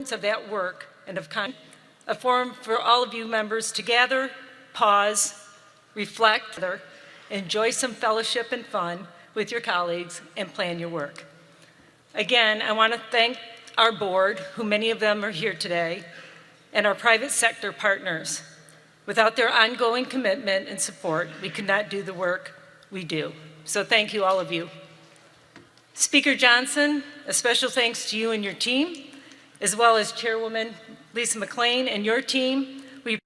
of that work and a forum for all of you members to gather, pause, reflect, enjoy some fellowship and fun with your colleagues, and plan your work. Again, I want to thank our board, who many of them are here today, and our private sector partners. Without their ongoing commitment and support, we could not do the work we do. So thank you, all of you. Speaker Johnson, a special thanks to you and your team, as well as Chairwoman Lisa McLean and your team. We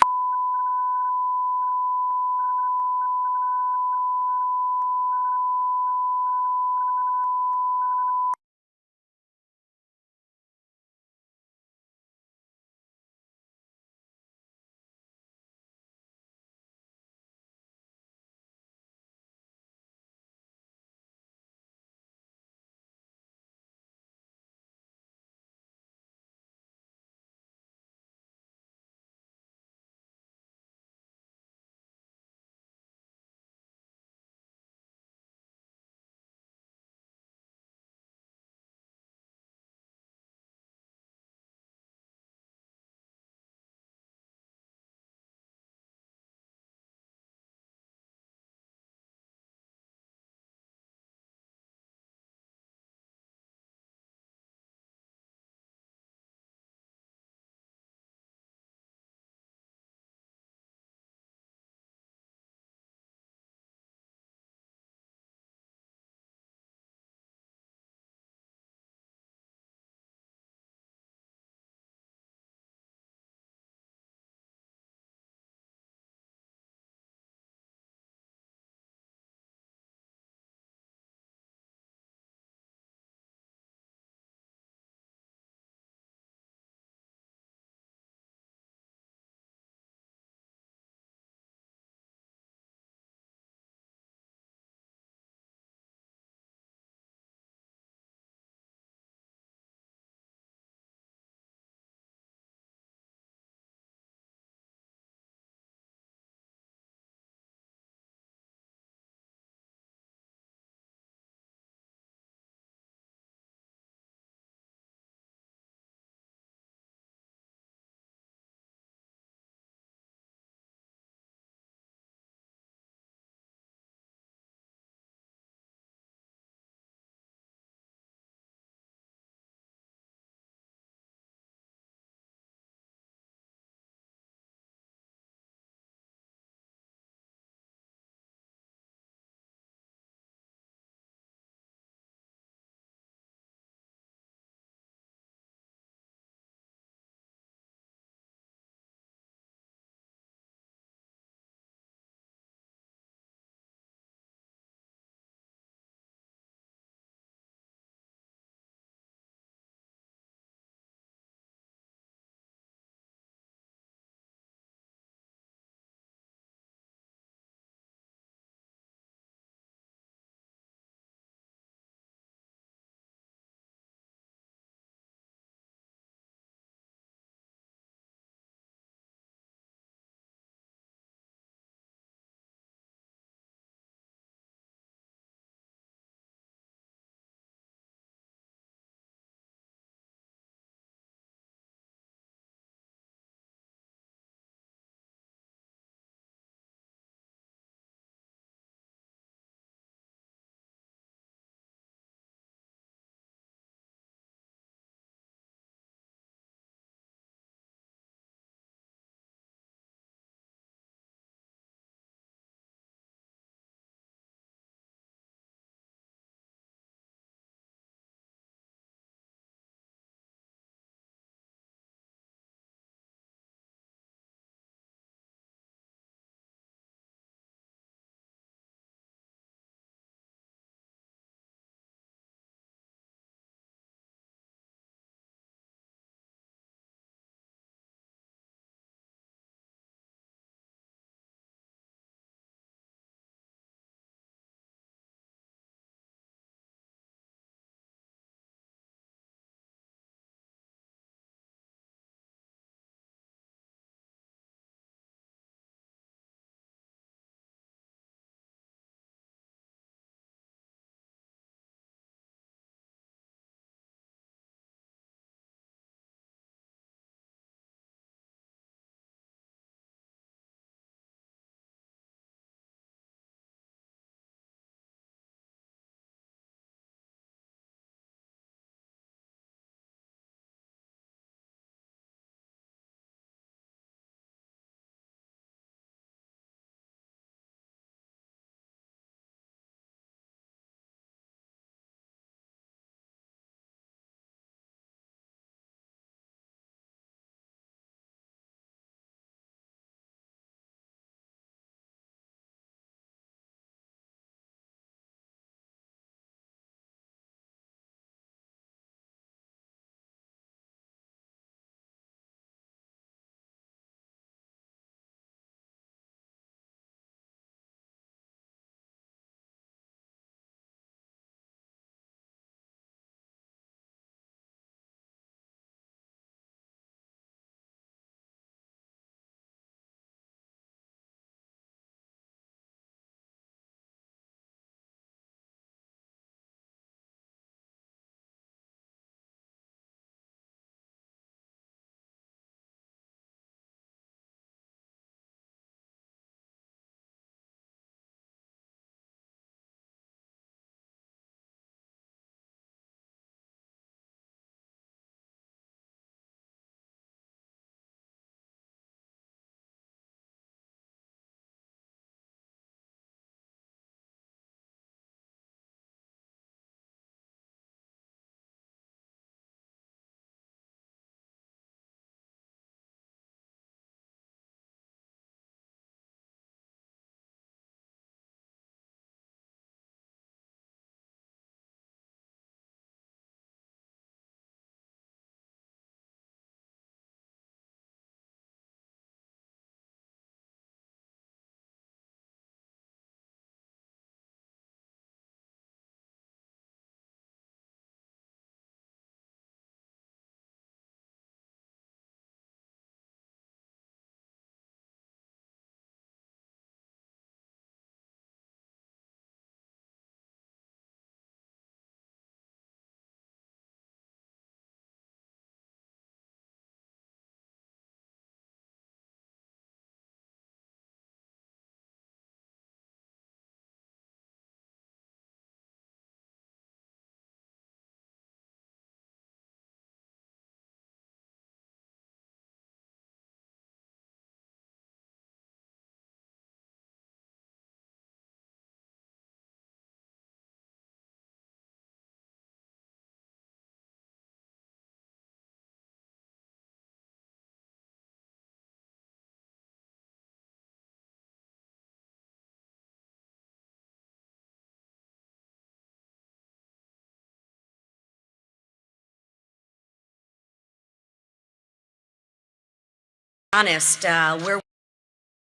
honest, where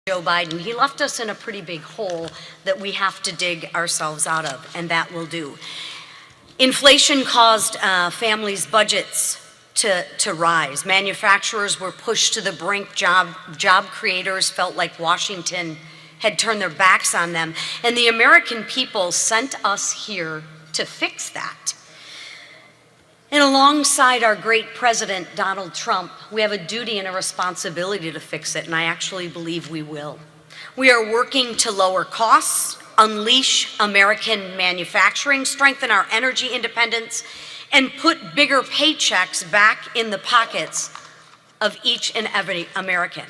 Joe Biden, he left us in a pretty big hole that we have to dig ourselves out of, and that will do. Inflation caused families' budgets to rise. Manufacturers were pushed to the brink. Job creators felt like Washington had turned their backs on them. And the American people sent us here to fix that. And alongside our great president, Donald Trump, we have a duty and a responsibility to fix it, and I actually believe we will. We are working to lower costs, unleash American manufacturing, strengthen our energy independence, and put bigger paychecks back in the pockets of each and every American.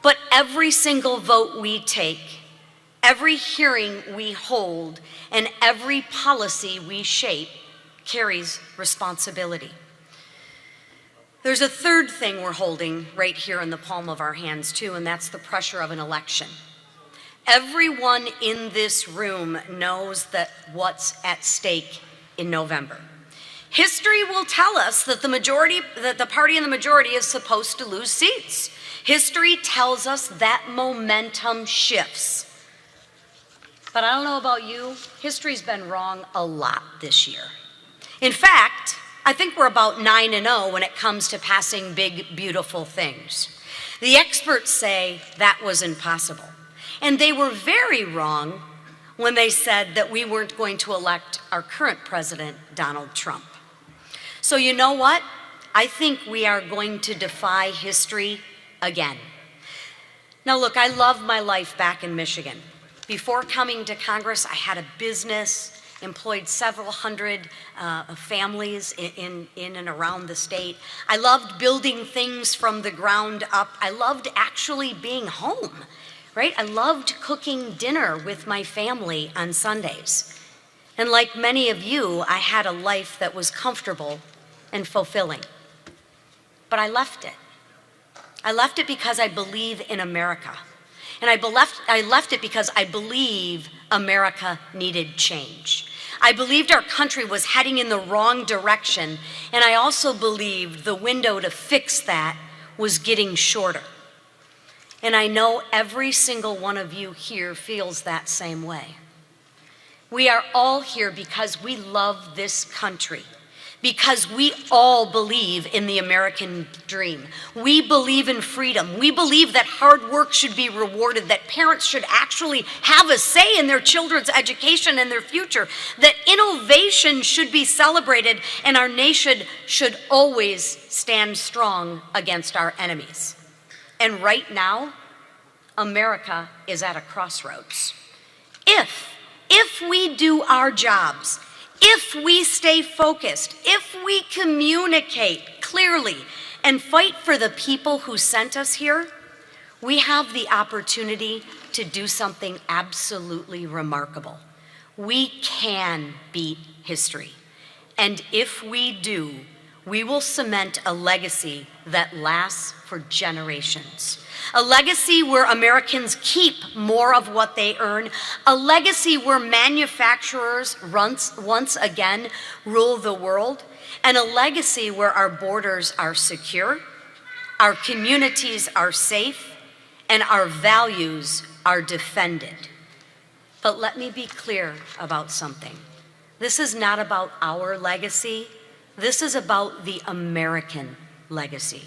But every single vote we take, every hearing we hold, and every policy we shape carries responsibility. There's a third thing we're holding right here in the palm of our hands too, and that's the pressure of an election. Everyone in this room knows that what's at stake in November. History will tell us that the party in the majority is supposed to lose seats. History tells us that momentum shifts. But I don't know about you, history's been wrong a lot this year. In fact, I think we're about 9-0 when it comes to passing big, beautiful things. The experts say that was impossible. And they were very wrong when they said that we weren't going to elect our current president, Donald Trump. So you know what? I think we are going to defy history again. Now look, I love my life back in Michigan. Before coming to Congress, I had a business, employed several hundred families in and around the state. I loved building things from the ground up. I loved actually being home, right? I loved cooking dinner with my family on Sundays. And like many of you, I had a life that was comfortable and fulfilling. But I left it. I left it because I believe in America. And I left it because I believe America needed change. I believed our country was heading in the wrong direction, and I also believed the window to fix that was getting shorter. And I know every single one of you here feels that same way. We are all here because we love this country, because we all believe in the American dream. We believe in freedom. We believe that hard work should be rewarded, that parents should actually have a say in their children's education and their future, that innovation should be celebrated, and our nation should always stand strong against our enemies. And right now, America is at a crossroads. If we do our jobs, if we stay focused, if we communicate clearly and fight for the people who sent us here, we have the opportunity to do something absolutely remarkable. We can beat history. And if we do, we will cement a legacy that lasts for generations. A legacy where Americans keep more of what they earn. A legacy where manufacturers once again rule the world. And a legacy where our borders are secure, our communities are safe, and our values are defended. But let me be clear about something. This is not about our legacy. This is about the American legacy.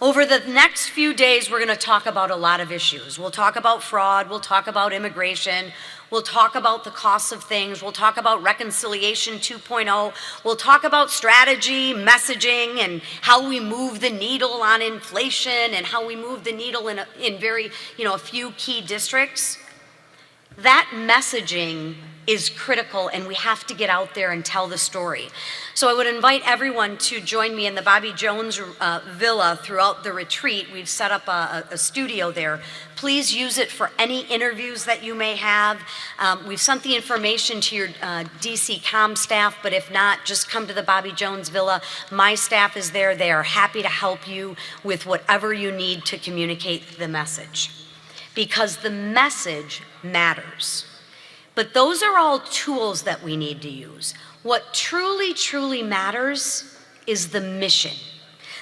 Over the next few days, we're going to talk about a lot of issues. We'll talk about fraud. We'll talk about immigration. We'll talk about the costs of things. We'll talk about reconciliation 2.0. We'll talk about strategy, messaging, and how we move the needle on inflation and how we move the needle in a few key districts. That messaging is critical, and we have to get out there and tell the story. So I would invite everyone to join me in the Bobby Jones Villa throughout the retreat. We've set up a studio there. Please use it for any interviews that you may have. We've sent the information to your DC comm staff, but if not, just come to the Bobby Jones Villa. My staff is there. They are happy to help you with whatever you need to communicate the message, because the message matters. But those are all tools that we need to use. What truly, truly matters is the mission.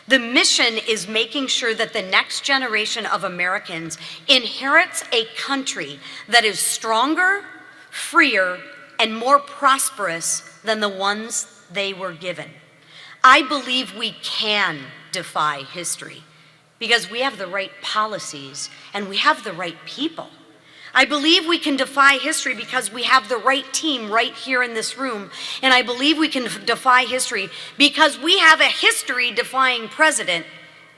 The mission is making sure that the next generation of Americans inherits a country that is stronger, freer, and more prosperous than the ones they were given. I believe we can defy history because we have the right policies and we have the right people. I believe we can defy history because we have the right team right here in this room, and I believe we can defy history because we have a history-defying president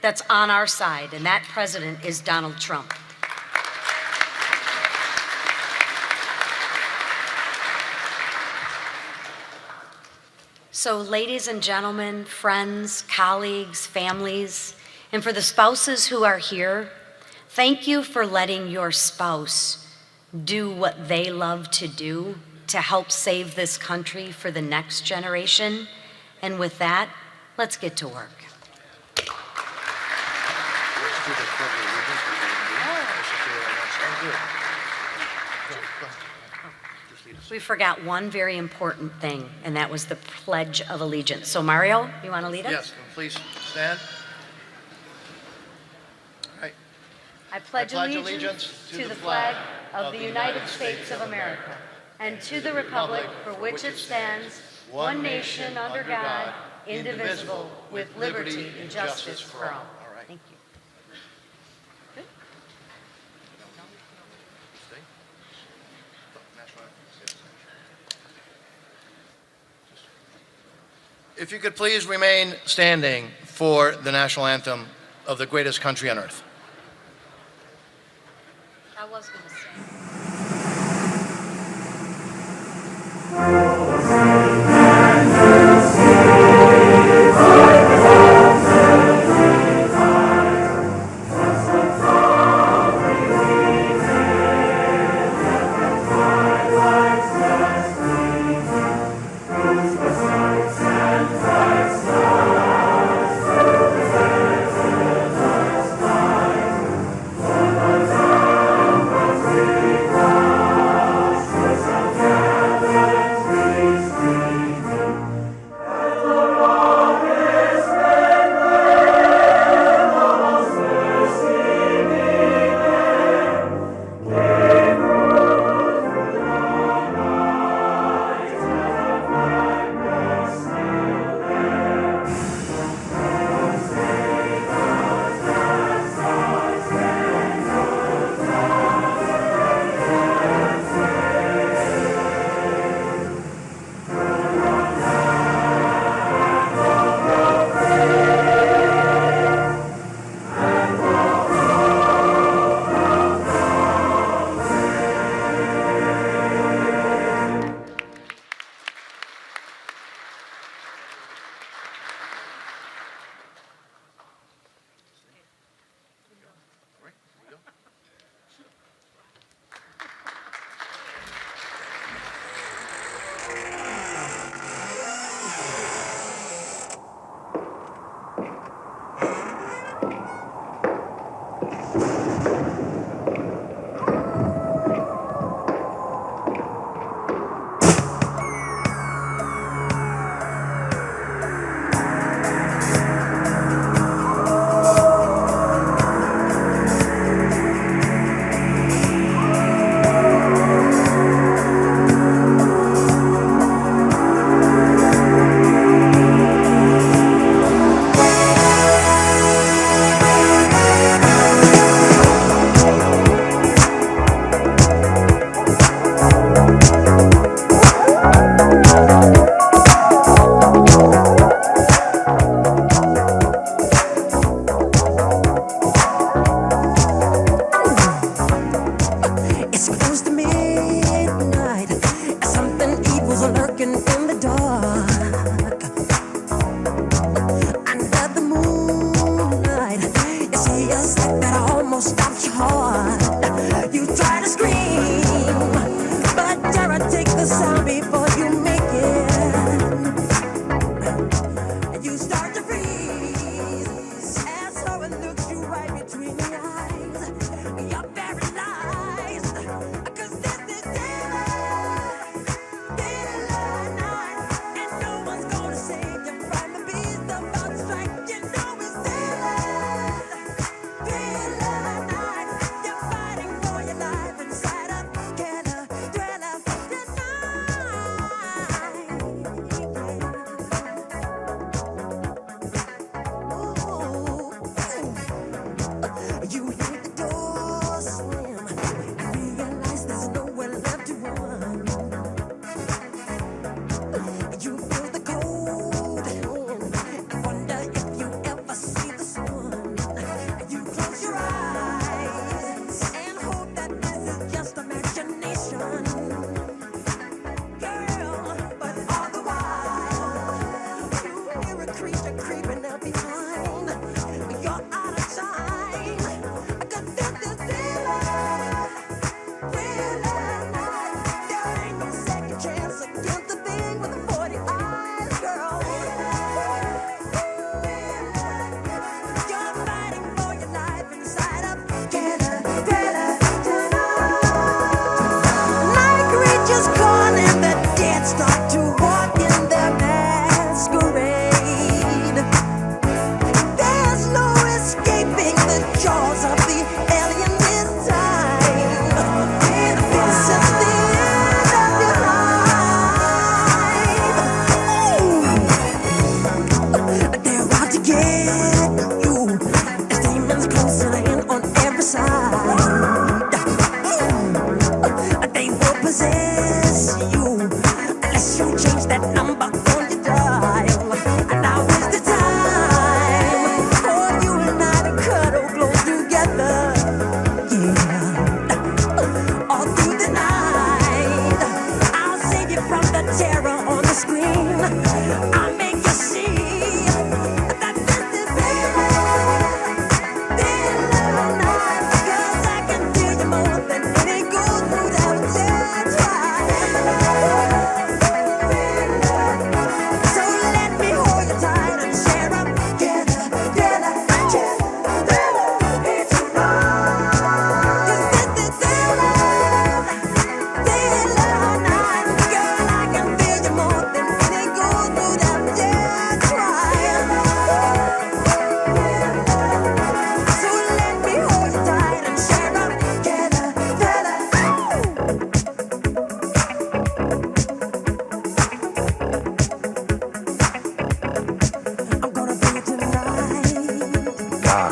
that's on our side, and that president is Donald Trump. So, ladies and gentlemen, friends, colleagues, families, and for the spouses who are here, thank you for letting your spouse do what they love to do to help save this country for the next generation. And with that, let's get to work. We forgot one very important thing, and that was the Pledge of Allegiance. So Mario, you want to lead us? Yes, please stand. All right. I pledge allegiance to the flag of the United States of America and to the republic for which it stands, one nation under God, indivisible, with liberty and justice for all. All right. Thank you. Good. Stay. If you could please remain standing for the national anthem of the greatest country on earth. I was going to say.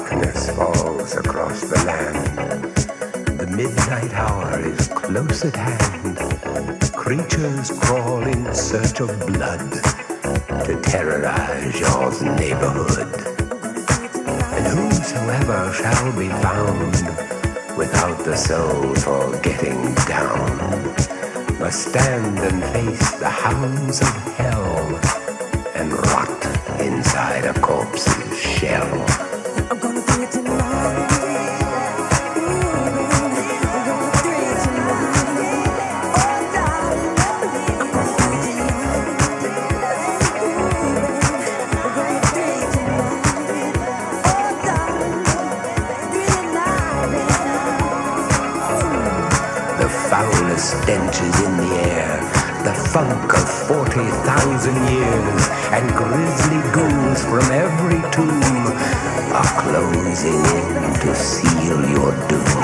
darkness falls across the land. The midnight hour is close at hand. Creatures crawl in search of blood to terrorize your neighborhood. And whosoever shall be found without the soul for getting down must stand and face the hounds of hell and rot inside a corpse's shell. I'm gonna bring it tonight. Stench is in the air, the funk of 40,000 years, and grisly ghouls from every tomb are closing in to seal your doom.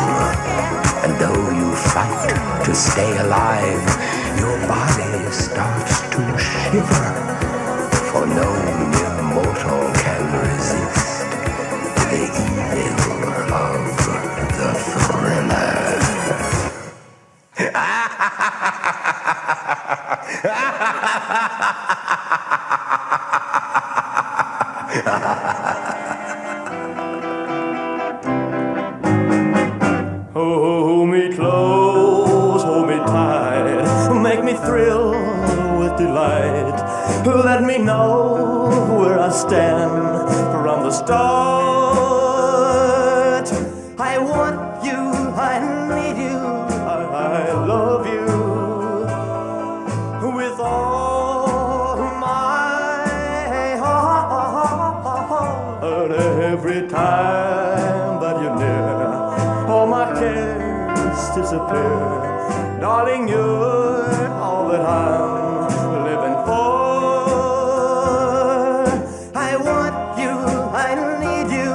And though you fight to stay alive, your body starts to shiver, for no mere mortal can resist the evil of the thriller. Hold me close, hold me tight, make me thrill with delight. Let me know where I stand from the start. I want you, I need you, I love you with all my heart. Every time that you're near, all my cares disappear. Darling, you're all that I'm living for. I want you, I need you,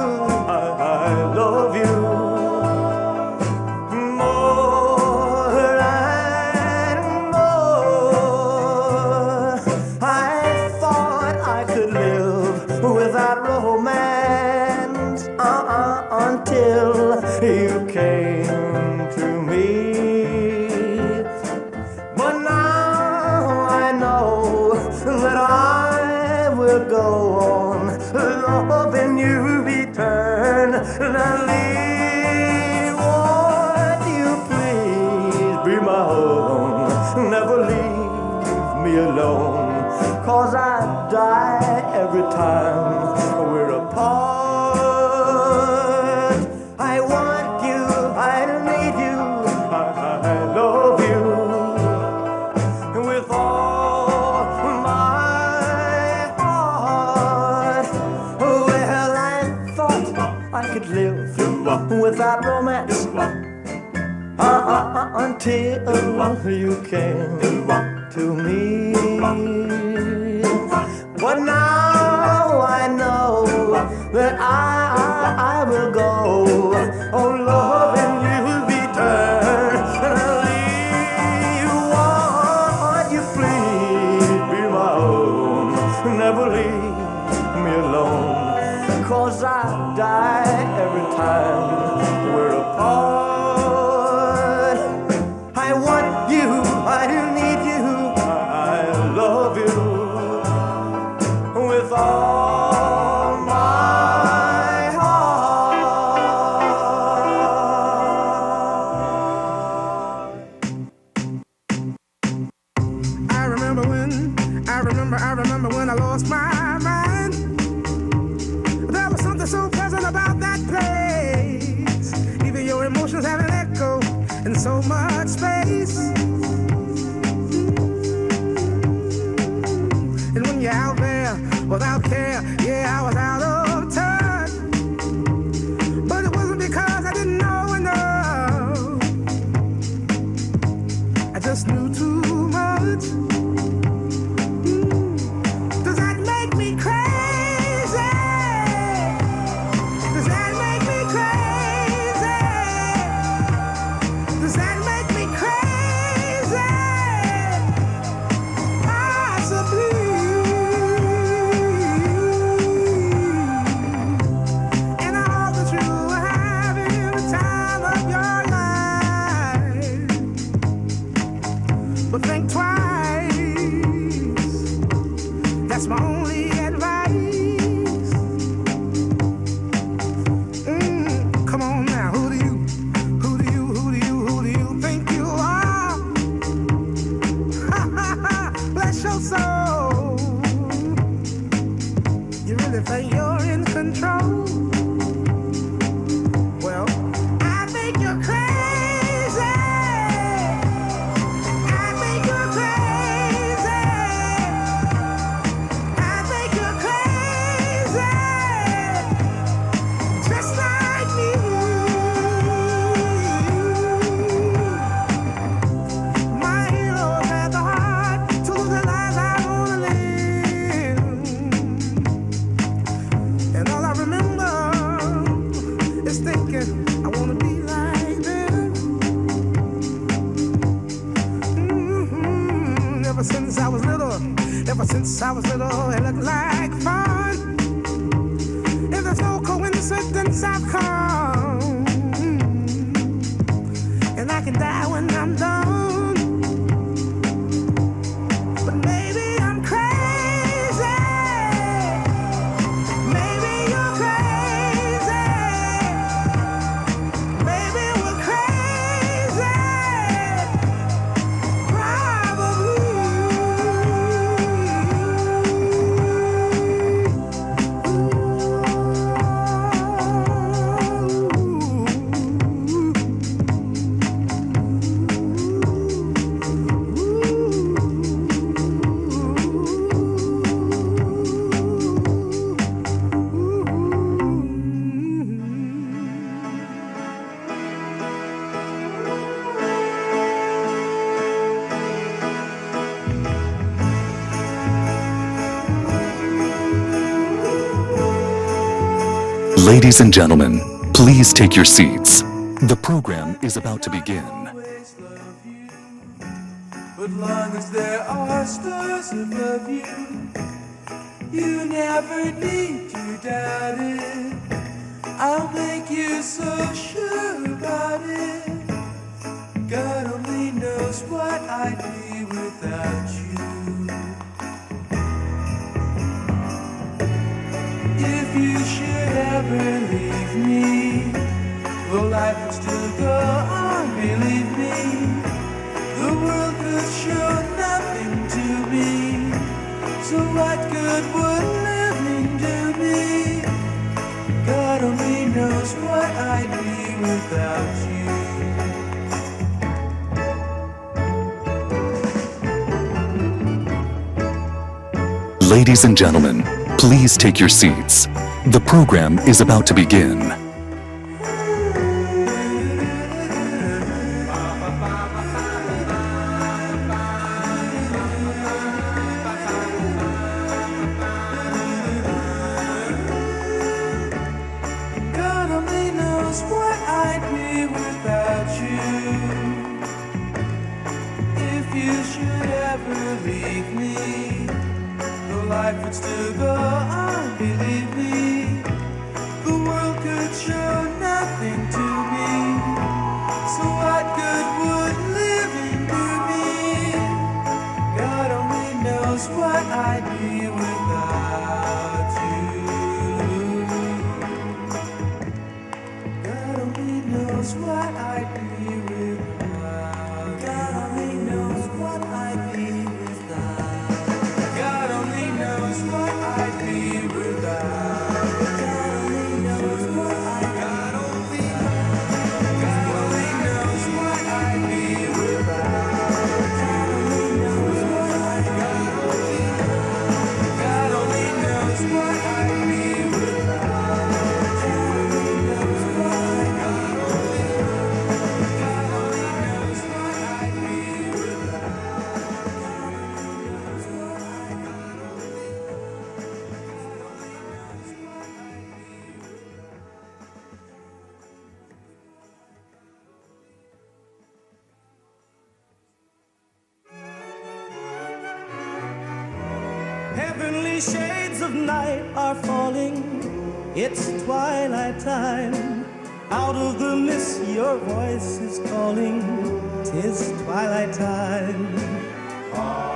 I love you more and more. I thought I could live without romance until you came to me. But now I know that I will go on loving you eternally. Won't you please be my own? Never leave me alone, 'cause I die every time we're apart. I want you, I need you, I love you with all my heart. Well, I thought I could live without romance until you came to me. But now I know that I will go on loving you eternally. Won't you please be my own? Never leave me alone, 'cause I die every time we're apart. I want you, I need you, I love you with all my heart. I remember when I lost my mind. There was something so pleasant about that place. Even your emotions have an echo in so much space. And when you're out there without care, yeah, I was out of touch. But it wasn't because I didn't know enough. I just knew too much. Does that make me crazy? Does that make me crazy? Does that make me crazy? Possibly. Since I was little, it looked like fun. If there's no coincidence, I've come, and I can die when I'm done. But maybe I'm crazy. Maybe you're crazy. Maybe we're crazy. Ladies and gentlemen, please take your seats. The program is about to begin. But long as there are stars above you, you never need to doubt it. I'll make you so sure about it. God only knows what I'd be without you. If you should ever leave me, well, life would still go on, believe me. The world could show nothing to me, so what good would living do me? God only knows what I'd be without you. Ladies and gentlemen, please take your seats. The program is about to begin. God only knows what I'd be without you. If you should ever leave me, though life would still go on, believe me. The world could show nothing to me, so what good would living do me? God only knows what I'd be without you. God only knows what I'd be without. God only knows what I'd be without. God only knows what I'd be without. God only knows what I'd be. God only knows what I'd be without. God only knows what I'd be. God only knows what I'd be without. God only knows what I'd be. God only knows what I'd be Heavenly shades of night are falling. It's twilight time. Out of the mist your voice is calling. 'Tis twilight time.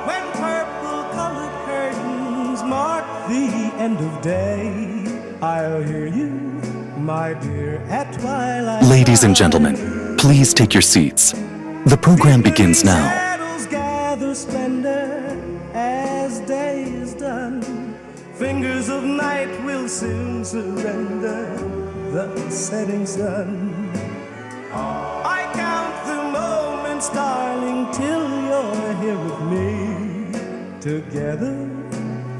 When purple-colored curtains mark the end of day, I'll hear you, my dear, at twilight. Ladies and gentlemen, please take your seats. The program begins now. Shadows gather splendor as day is done. Fingers of night will soon surrender the setting sun. I count the moments, darling, till you're here with me. Together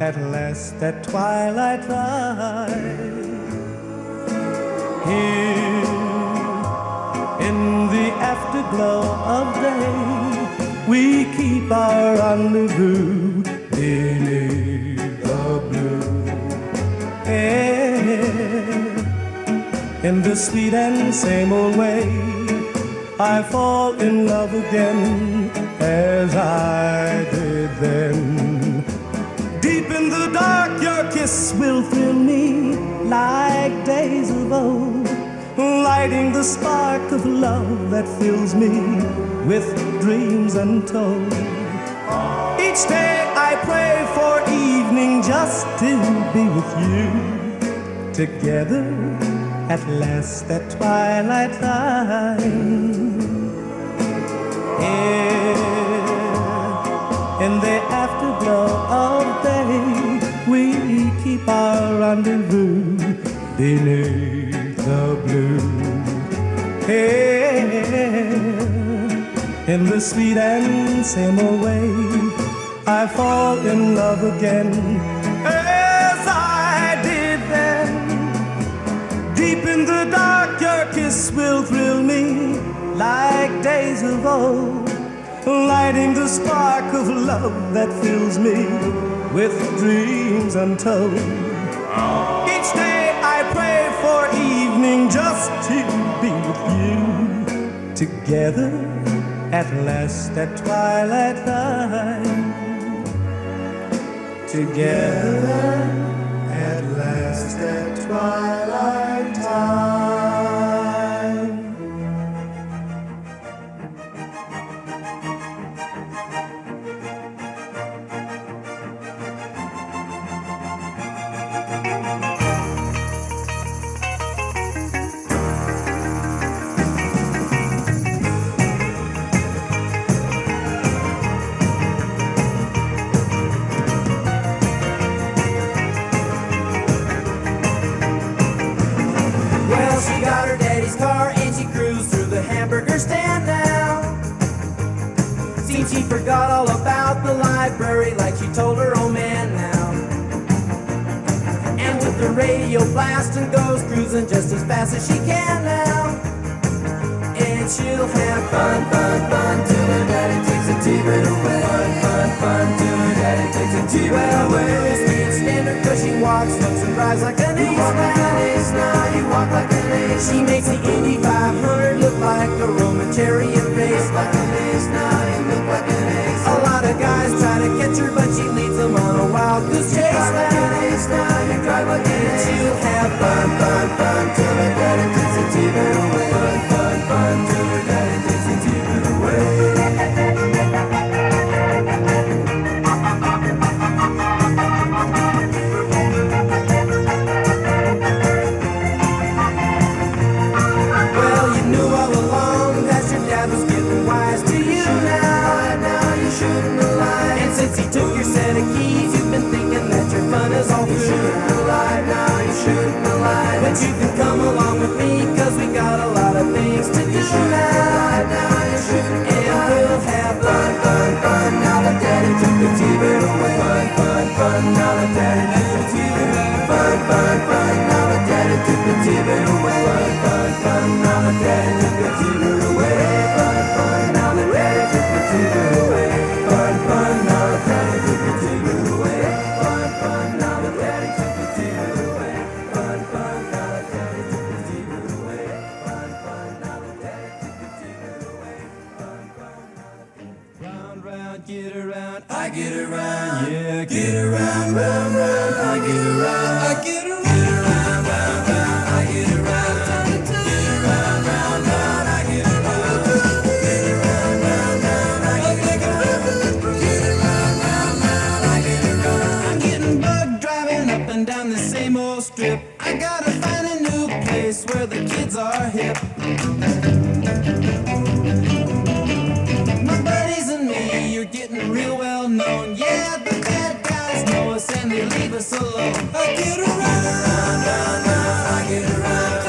at last at twilight time. Here in the afterglow of day, we keep our rendezvous beneath the blue air. In the sweet and same old way, I fall in love again as I did then. Deep in the dark, your kiss will thrill me like days of old, lighting the spark of love that fills me with dreams untold. Each day I pray for evening just to be with you, together at last at twilight time. In the afterglow of day, we keep our rendezvous beneath the blue. In the sweet and same old way, I fall in love again as I did then. Deep in the dark, your kiss will thrill me like days of old, lighting the spark of love that fills me with dreams untold. Each day I pray for evening just to be with you, together at last at twilight time. Together at last at twilight time. She got her daddy's car and she cruised through the hamburger stand now. Seems she forgot all about the library like she told her old man now. And with the radio blasting goes cruising just as fast as she can now. And she'll have fun, fun, fun till her daddy takes a T-bird away. Fun, fun, fun till her daddy takes a T-bird away. Well, can't stand her 'cause she walks, looks and drives like an ace. You walk like an ace now, you walk like an ace. She makes the Indy 500 look like a Roman chariot race. Like an ace now, you look like an ace. A lot of guys try to catch her, but she leads them on a wild goose chase. Like an ace now, you drive like an ace. She'll have fun, fun, fun till her daddy takes a T-bird away. Fun, fun, fun till her daddy takes a T-bird away. Since he took your set of keys, you've been thinking that your fun is all through. You shouldn't have lied, now you shouldn't have lied. But you can come along with me, 'cause we got a lot of things to do. You shouldn't have lied, now you shouldn't have lied. And we'll have fun, fun, fun, now that daddy took the T-bird away. Fun, fun, fun, now that daddy took the T-bird away. Fun, fun, fun, now that daddy took the T-bird away. Fun, fun, fun, now that daddy took the T-bird away. Fun, fun, now that daddy took the T-bird away. Fun, fun, now that daddy took the T-bird away. Fun, fun, now that daddy took the T-bird away. Fun, fun, now that daddy took the T-bird away. Fun, fun, now that daddy took the T-bird away. Fun, fun, now that daddy. Round, round, get around, I get around, yeah, get around, round, round, I get around, I get around, get around, round, round, I get around, get around, round, round, I get around, get around, round, round, I get around, get around, round, round, I get around. I'm getting bugged driving up and down the same old strip. I gotta find a new place where the kids are hip. My buddies and me, you're getting real well known. Yeah, the bad guys know us and they leave us alone. I get around, round, round, round, I get around,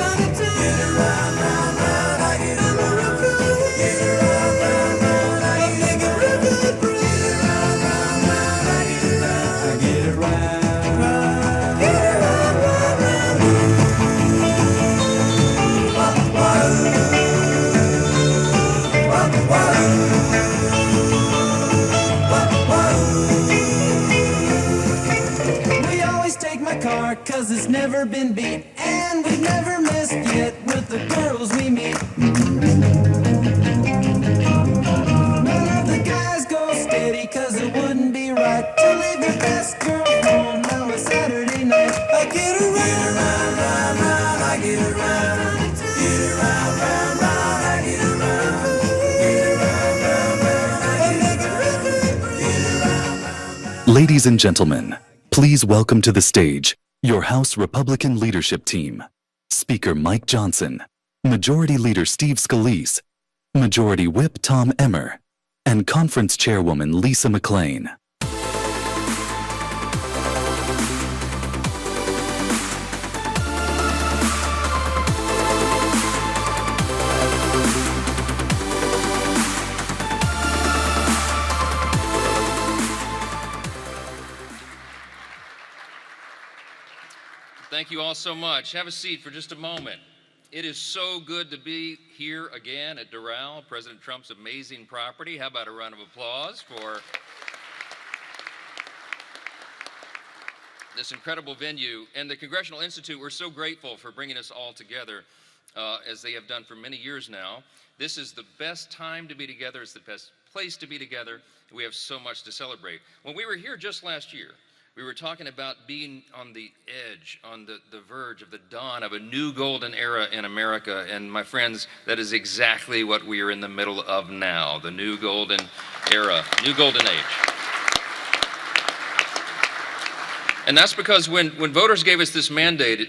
get around, round, round, I get around, get around, round, round, I get around, get around, round, round, I get around, I get around, get around, round, round. We always take my car Ladies and gentlemen, please welcome to the stage your House Republican leadership team. Speaker Mike Johnson, Majority Leader Steve Scalise, Majority Whip Tom Emmer, and Conference Chairwoman Lisa McLean. Thank you all so much. Have a seat for just a moment. It is so good to be here again at Doral, President Trump's amazing property. How about a round of applause for this incredible venue? And the Congressional Institute, we're so grateful for bringing us all together as they have done for many years now. This is the best time to be together. It's the best place to be together. We have so much to celebrate. When we were here just last year, we were talking about being on the edge, on the verge of the dawn of a new golden era in America. And my friends, that is exactly what we are in the middle of now, the new golden era, new golden age. And that's because when voters gave us this mandate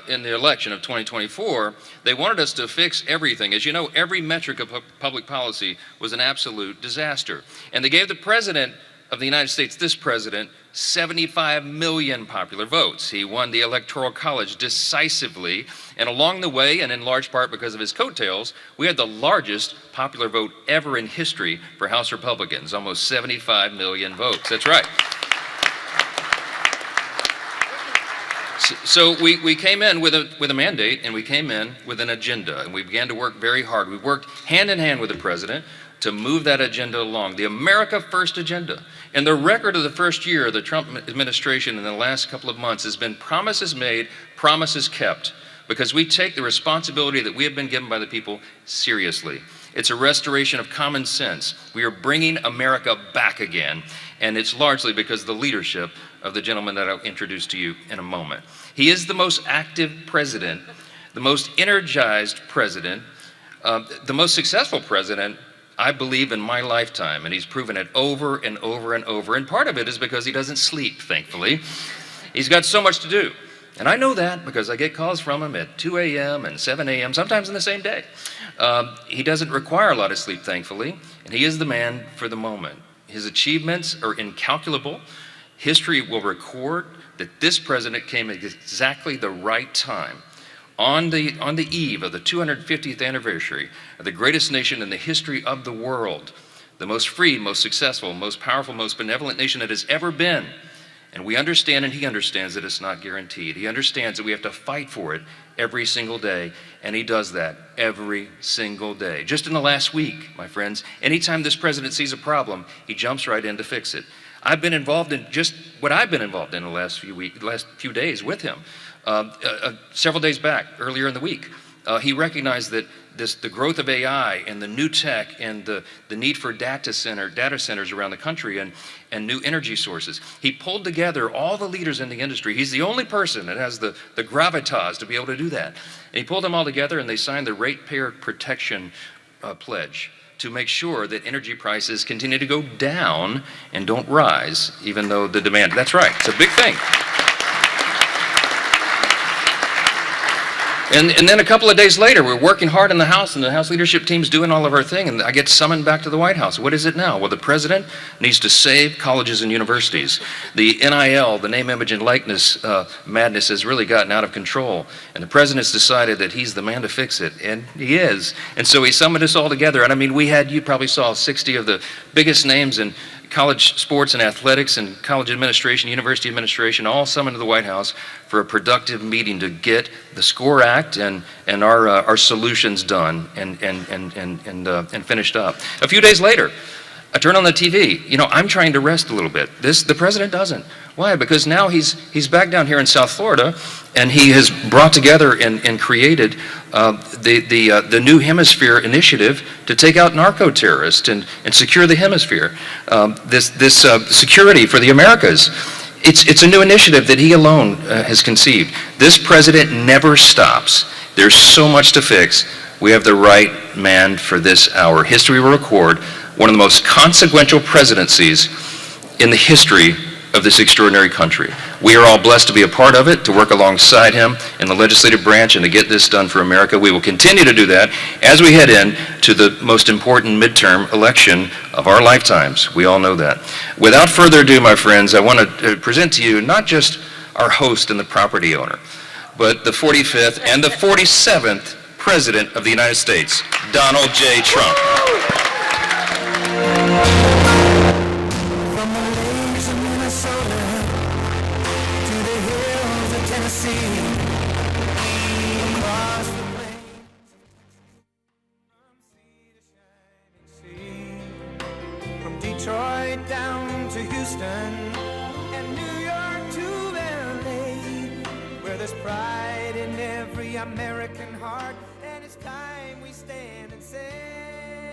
in the election of 2024, they wanted us to fix everything. As you know, every metric of public policy was an absolute disaster. And they gave the President of the United States, this president, 75 million popular votes. He won the Electoral College decisively, and along the way, and in large part because of his coattails, we had the largest popular vote ever in history for House Republicans, almost 75 million votes. That's right. So we came in with a mandate, and we came in with an agenda, and we began to work very hard. We worked hand in hand with the president to move that agenda along, the America First agenda. And the record of the first year of the Trump administration in the last couple of months has been promises made, promises kept, because we take the responsibility that we have been given by the people seriously. It's a restoration of common sense. We are bringing America back again, and it's largely because of the leadership of the gentleman that I'll introduce to you in a moment. He is the most active president, the most energized president, the most successful president, I believe, in my lifetime, and he's proven it over and over and over. And part of it is because he doesn't sleep, thankfully. He's got so much to do. And I know that because I get calls from him at 2 a.m. and 7 a.m., sometimes in the same day. He doesn't require a lot of sleep, thankfully, and he is the man for the moment. His achievements are incalculable. History will record that this president came at exactly the right time. On the eve of the 250th anniversary of the greatest nation in the history of the world, the most free, most successful, most powerful, most benevolent nation that has ever been. And we understand, and he understands, that it's not guaranteed. He understands that we have to fight for it every single day, and he does that every single day. Just in the last week, my friends, anytime this president sees a problem, he jumps right in to fix it. I've been involved in just what I've been involved in the last few days with him. Several days back, earlier in the week, he recognized that the growth of AI and the new tech and the need for data centers around the country and new energy sources. He pulled together all the leaders in the industry. He's the only person that has the gravitas to be able to do that. And he pulled them all together, and they signed the Ratepayer Protection Pledge to make sure that energy prices continue to go down and don't rise, even though the demand, that's right, it's a big thing. And then a couple of days later, we're working hard in the House, and the House leadership team's doing all of our thing, and I get summoned back to the White House. What is it now? Well, the president needs to save colleges and universities. The NIL, the name, image, and likeness madness has really gotten out of control, and the president's decided that he's the man to fix it, and he is. And so he summoned us all together, and I mean, you probably saw 60 of the biggest names in college sports and athletics and college administration, university administration, all summoned to the White House for a productive meeting to get the SCORE Act and our solutions done and finished up. A few days later, I turn on the TV. You know, I'm trying to rest a little bit. The president doesn't. Why? Because now he's back down here in South Florida, and he has brought together and created the New Hemisphere initiative to take out narco-terrorists and secure the hemisphere. This security for the Americas. It's a new initiative that he alone has conceived. This president never stops. There's so much to fix. We have the right man for this hour. History will record one of the most consequential presidencies in the history of this extraordinary country. We are all blessed to be a part of it, to work alongside him in the legislative branch and to get this done for America. We will continue to do that as we head in to the most important midterm election of our lifetimes. We all know that. Without further ado, my friends, I want to present to you not just our host and the property owner, but the 45th and the 47th President of the United States, Donald J. Trump. From the lakes of Minnesota to the hills of Tennessee, across the plains from sea to shining sea, from Detroit down to Houston and New York to LA, where there's pride in every American heart, and it's time we stand and say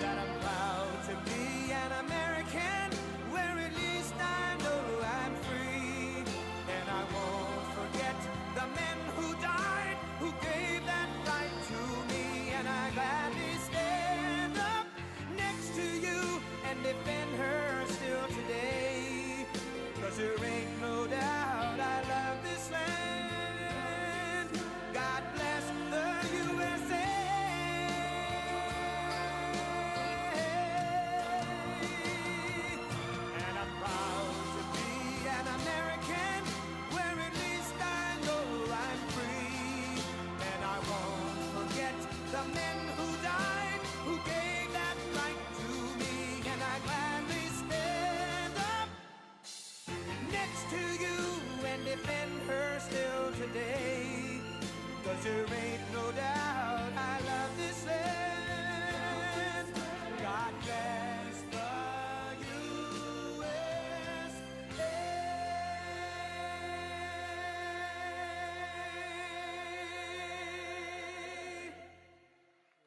that I'm proud to be an American, where at least I know I'm free. And I won't forget the men who died, who gave that right to me. And I gladly stand up next to you and defend her still today. 'Cause there ain't no doubt I love this land. God bless the USA. And I'm proud to be an American, where at least I know I'm free. And I won't forget the men who died, who gave that right to me. And I gladly stand up next to you and defend her still today. 'Cause there ain't no doubt I love this land. God bless the USA.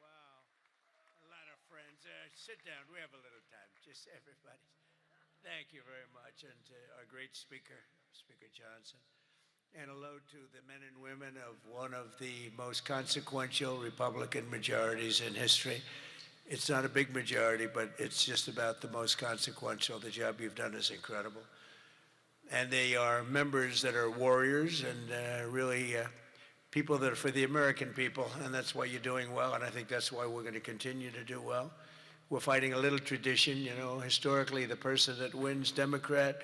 Wow. A lot of friends. Sit down. We have a little time. Just everybody. Thank you very much. And to our great speaker, Speaker Johnson. And hello to the men and women of one of the most consequential Republican majorities in history. It's not a big majority, but it's just about the most consequential. The job you've done is incredible. And they are members that are warriors and really people that are for the American people, and that's why you're doing well, and I think that's why we're going to continue to do well. We're fighting a little tradition, you know, historically the person that wins, Democrat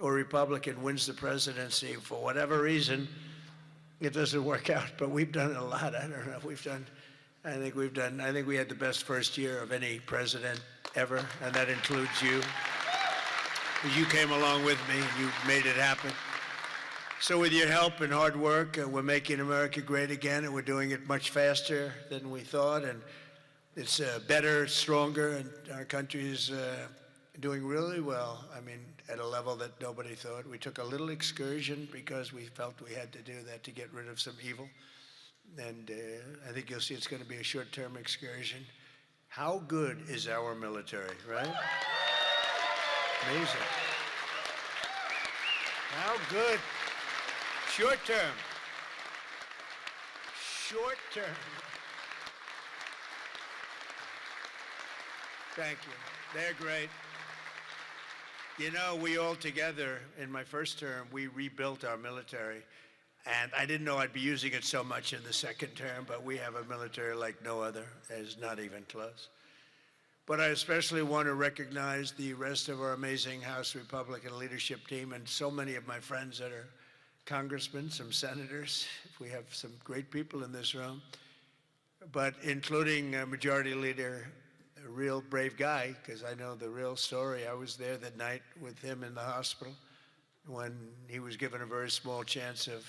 or Republican, wins the presidency. For whatever reason, it doesn't work out, but we've done a lot. I don't know, I think we had the best first year of any president ever, and that includes you. You came along with me, and you made it happen. So with your help and hard work, we're making America great again, and we're doing it much faster than we thought, and it's better, stronger, and our country is doing really well. I mean, at a level that nobody thought. We took a little excursion because we felt we had to do that to get rid of some evil. And I think you'll see it's going to be a short-term excursion. How good is our military, right? Amazing. How good. Short-term. Short-term. Thank you. They're great. You know, we all together, in my first term, we rebuilt our military. And I didn't know I'd be using it so much in the second term, but we have a military like no other. It's not even close. But I especially want to recognize the rest of our amazing House Republican leadership team and so many of my friends that are congressmen, some senators. We have some great people in this room, but including Majority Leader, a real brave guy, because I know the real story. I was there that night with him in the hospital when he was given a very small chance of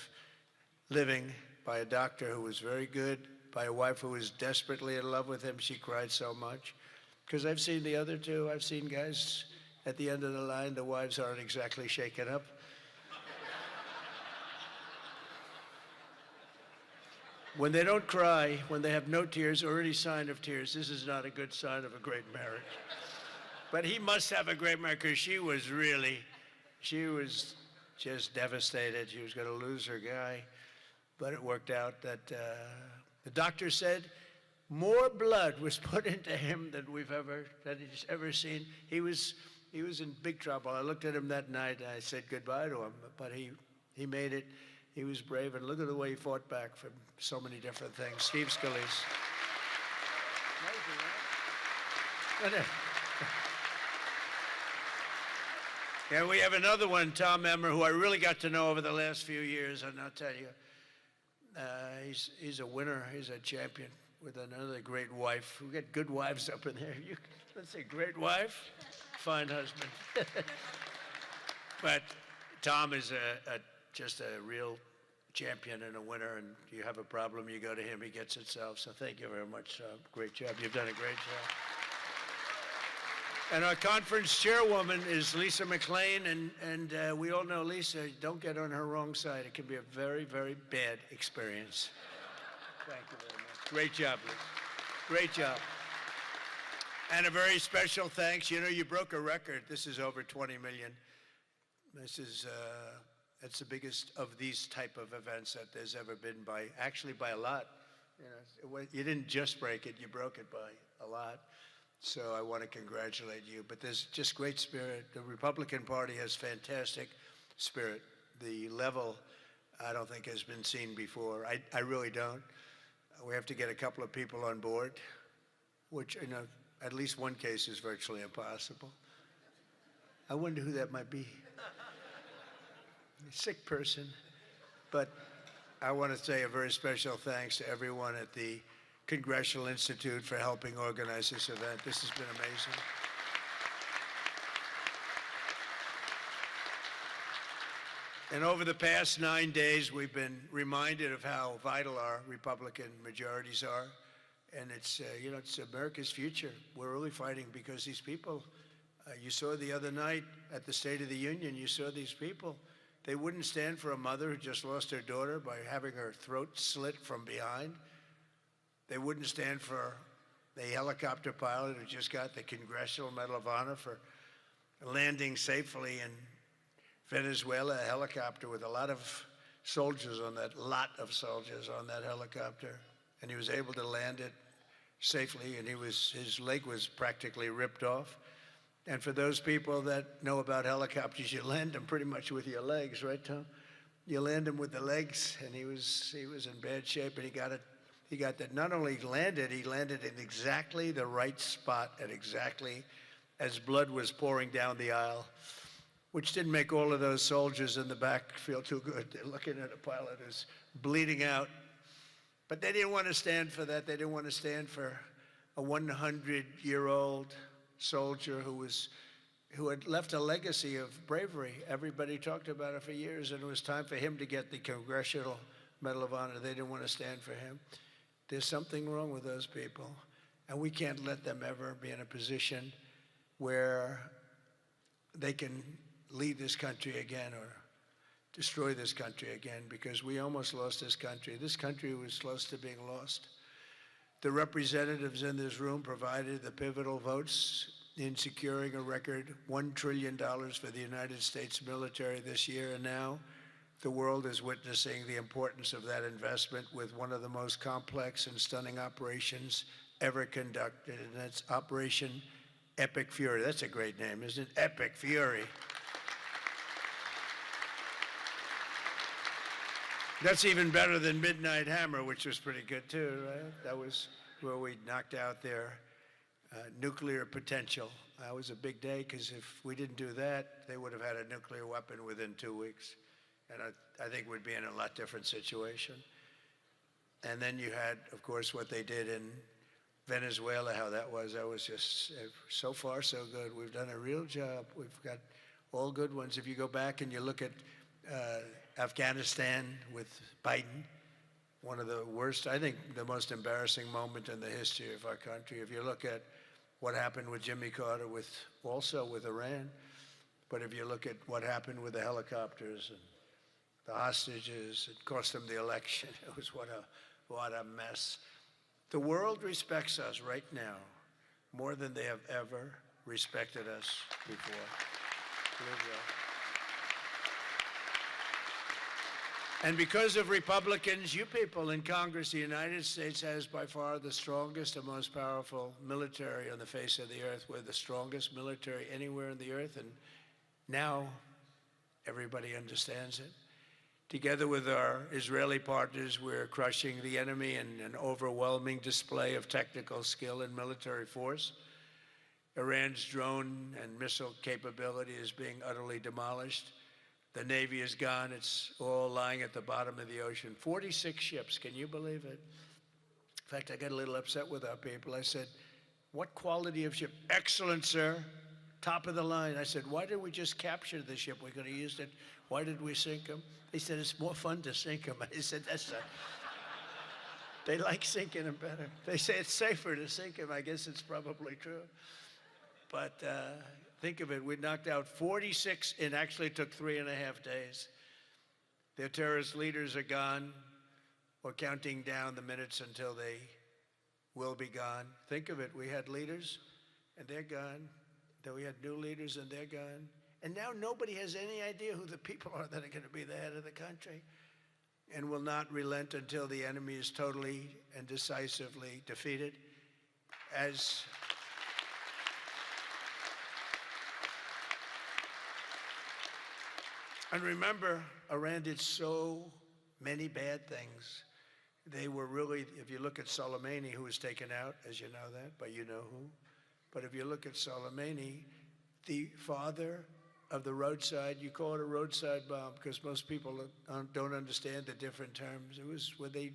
living by a doctor who was very good, by a wife who was desperately in love with him. She cried so much. Because I've seen the other two. I've seen guys at the end of the line, the wives aren't exactly shaken up. When they don't cry, when they have no tears or any sign of tears, this is not a good sign of a great marriage. But he must have a great marriage, because she was just devastated. She was going to lose her guy. But it worked out that the doctor said more blood was put into him than he's ever seen. He was in big trouble. I looked at him that night and I said goodbye to him, but he made it. He was brave, and look at the way he fought back from so many different things. Steve Scalise. And we have another one, Tom Emmer, who I really got to know over the last few years, and I'll tell you, he's a winner. He's a champion with another great wife. We got good wives up in there. Let's say great wife, fine husband. But Tom is just a real champion and a winner, and you have a problem, you go to him, he gets it solved. So thank you very much. Great job. You've done a great job. And our conference chairwoman is Lisa McLean, and we all know Lisa. Don't get on her wrong side. It can be a very, very bad experience. Thank you very much. Great job, Lisa. Great job. And a very special thanks. You know, you broke a record. This is over 20 million. This is that's the biggest of these type of events that there's ever been by a lot. You know, you didn't just break it, you broke it by a lot. So I want to congratulate you. But there's just great spirit. The Republican Party has fantastic spirit. The level, I don't think, has been seen before. I really don't. We have to get a couple of people on board, which, in at least one case is virtually impossible. I wonder who that might be. A sick person. But I want to say a very special thanks to everyone at the Congressional Institute for helping organize this event. This has been amazing. And over the past 9 days, we've been reminded of how vital our Republican majorities are. And it's, it's America's future. We're really fighting because these people, you saw the other night at the State of the Union, you saw these people. They wouldn't stand for a mother who just lost her daughter by having her throat slit from behind. They wouldn't stand for the helicopter pilot who just got the Congressional Medal of Honor for landing safely in Venezuela, a helicopter with a lot of soldiers on that helicopter. And he was able to land it safely, and his leg was practically ripped off. And for those people that know about helicopters, you land them pretty much with your legs, right, Tom? You land them with the legs, and he was in bad shape, and he got that. Not only landed, he landed in exactly the right spot at exactly as blood was pouring down the aisle, which didn't make all of those soldiers in the back feel too good. They're looking at a pilot who's bleeding out. But they didn't want to stand for that. They didn't want to stand for a 100-year-old soldier who had left a legacy of bravery. Everybody talked about it for years, and it was time for him to get the Congressional Medal of Honor. They didn't want to stand for him. There's something wrong with those people, and we can't let them ever be in a position where they can lead this country again or destroy this country again, because we almost lost this country. This country was close to being lost. The representatives in this room provided the pivotal votes in securing a record $1 trillion for the United States military this year, and now the world is witnessing the importance of that investment with one of the most complex and stunning operations ever conducted, and that's Operation Epic Fury. That's a great name, isn't it? Epic Fury. That's even better than Midnight Hammer, which was pretty good too, right? That was where we knocked out their nuclear potential. That was a big day, because if we didn't do that, they would have had a nuclear weapon within 2 weeks. And I think we'd be in a lot different situation. And then you had, of course, what they did in Venezuela, how that was just so far so good. We've done a real job. We've got all good ones. If you go back and you look at Afghanistan with Biden, one of the worst, I think the most embarrassing moment in the history of our country. If you look at what happened with Jimmy Carter, also with Iran, but if you look at what happened with the helicopters and the hostages, it cost them the election. It was what a mess. The world respects us right now more than they have ever respected us before. And because of Republicans, you people in Congress, the United States has by far the strongest and most powerful military on the face of the earth. We're the strongest military anywhere in the earth, and now everybody understands it. Together with our Israeli partners, we're crushing the enemy in an overwhelming display of technical skill and military force. Iran's drone and missile capability is being utterly demolished. The Navy is gone. It's all lying at the bottom of the ocean. 46 ships, can you believe it? In fact, I got a little upset with our people. I said, what quality of ship? Excellent, sir. Top of the line. I said, why did we just capture the ship? We could have used it. Why did we sink them? They said, it's more fun to sink them. I said, that's not. They like sinking them better. They say it's safer to sink them. I guess it's probably true. But think of it, we knocked out 46, and actually took 3.5 days. Their terrorist leaders are gone. We're counting down the minutes until they will be gone. Think of it, we had leaders, and they're gone. Then we had new leaders, and they're gone. And now nobody has any idea who the people are that are going to be the head of the country, and will not relent until the enemy is totally and decisively defeated. And remember, Iran did so many bad things. They were really, if you look at Soleimani, who was taken out, as you know that, but you know who. But if you look at Soleimani, the father of the roadside, you call it a roadside bomb because most people don't understand the different terms. It was where they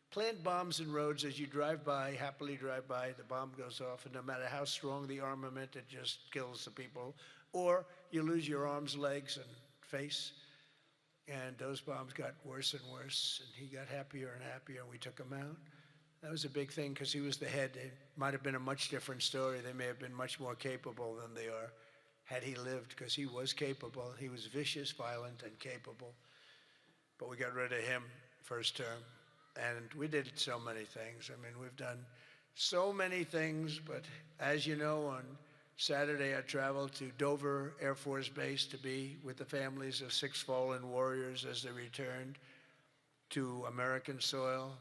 plant bombs in roads as you drive by, happily drive by, the bomb goes off, and no matter how strong the armament, it just kills the people. Or you lose your arms, legs, and face. And those bombs got worse and worse, and he got happier and happier, and we took him out. That was a big thing because he was the head. It might have been a much different story. They may have been much more capable than they are had he lived, because he was capable. He was vicious, violent, and capable. But we got rid of him first term. And we did so many things. I mean, we've done so many things, but as you know, on Saturday I traveled to Dover Air Force Base to be with the families of 6 fallen warriors as they returned to American soil.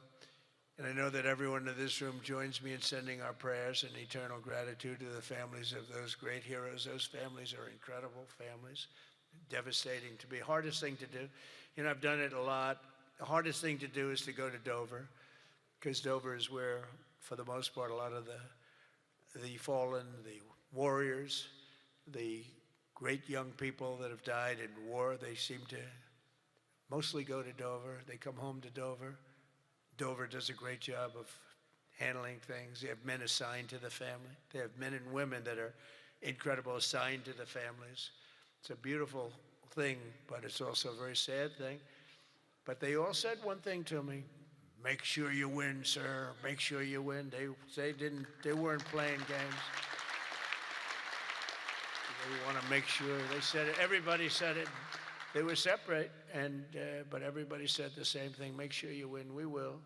And I know that everyone in this room joins me in sending our prayers and eternal gratitude to the families of those great heroes. Those families are incredible families. Devastating to be. Hardest thing to do. You know, I've done it a lot. The hardest thing to do is to go to Dover, because Dover is where, for the most part, a lot of the fallen, the warriors, the great young people that have died in war, they seem to mostly go to Dover. They come home to Dover. Dover does a great job of handling things. They have men assigned to the family. They have men and women that are incredible, assigned to the families. It's a beautiful thing, but it's also a very sad thing. But they all said one thing to me: make sure you win, sir. Make sure you win. They weren't playing games. They want to make sure. They said it. Everybody said it. They were separate, but everybody said the same thing: make sure you win. We will.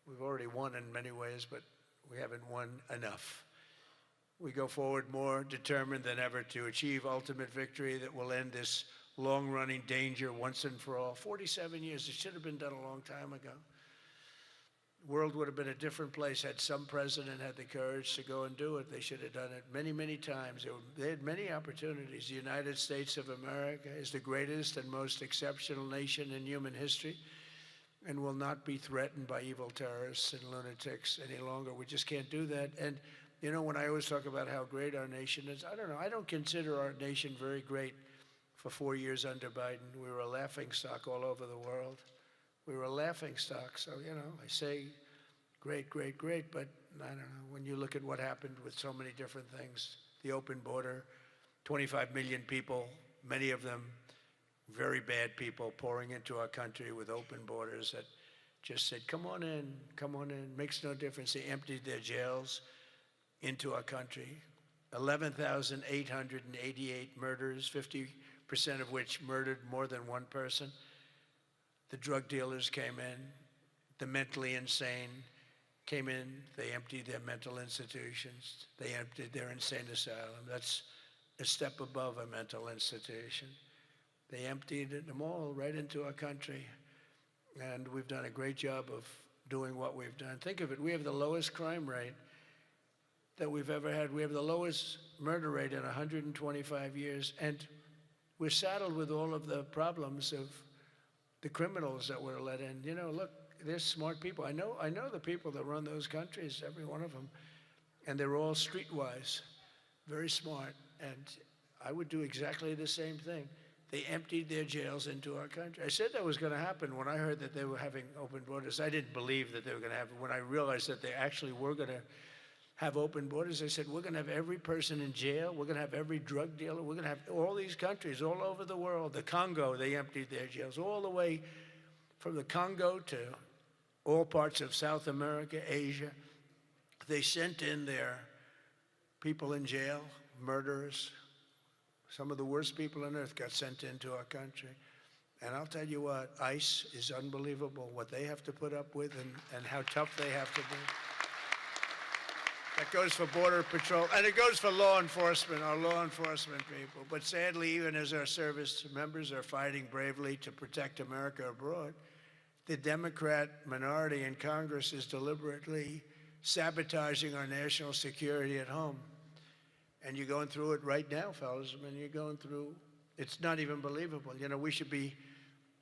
We've already won in many ways, but we haven't won enough. We go forward more determined than ever to achieve ultimate victory that will end this long-running danger once and for all. 47 years, it should have been done a long time ago. The world would have been a different place had some president had the courage to go and do it. They should have done it many, many times. They had many opportunities. The United States of America is the greatest and most exceptional nation in human history, and will not be threatened by evil terrorists and lunatics any longer. We just can't do that. And you know, when I always talk about how great our nation is, I don't know, I don't consider our nation very great for 4 years under Biden. We were a laughingstock all over the world. We were a laughingstock. So, you know, I say great, great, great, but I don't know, when you look at what happened with so many different things, the open border, 25 million people, many of them very bad people pouring into our country with open borders that just said, come on in, makes no difference. They emptied their jails into our country. 11,888 murders, 50% of which murdered more than one person. The drug dealers came in, the mentally insane came in, they emptied their mental institutions, they emptied their insane asylum. That's a step above a mental institution. They emptied them all right into our country. And we've done a great job of doing what we've done. Think of it, we have the lowest crime rate that we've ever had. We have the lowest murder rate in 125 years. And we're saddled with all of the problems of the criminals that were let in. You know, look, they're smart people. I know the people that run those countries, every one of them. And they're all streetwise, very smart. And I would do exactly the same thing. They emptied their jails into our country. I said that was going to happen when I heard that they were having open borders. I didn't believe that they were going to have it. When I realized that they actually were going to have open borders, I said, we're going to have every person in jail. We're going to have every drug dealer. We're going to have all these countries all over the world. The Congo, they emptied their jails all the way from the Congo to all parts of South America, Asia. They sent in their people in jail, murderers. Some of the worst people on earth got sent into our country. And I'll tell you what, ICE is unbelievable, what they have to put up with and how tough they have to be. That goes for Border Patrol, and it goes for law enforcement, our law enforcement people. But sadly, even as our service members are fighting bravely to protect America abroad, the Democrat minority in Congress is deliberately sabotaging our national security at home. And you're going through it right now, fellas. I mean, you're going through, it's not even believable. You know, we should be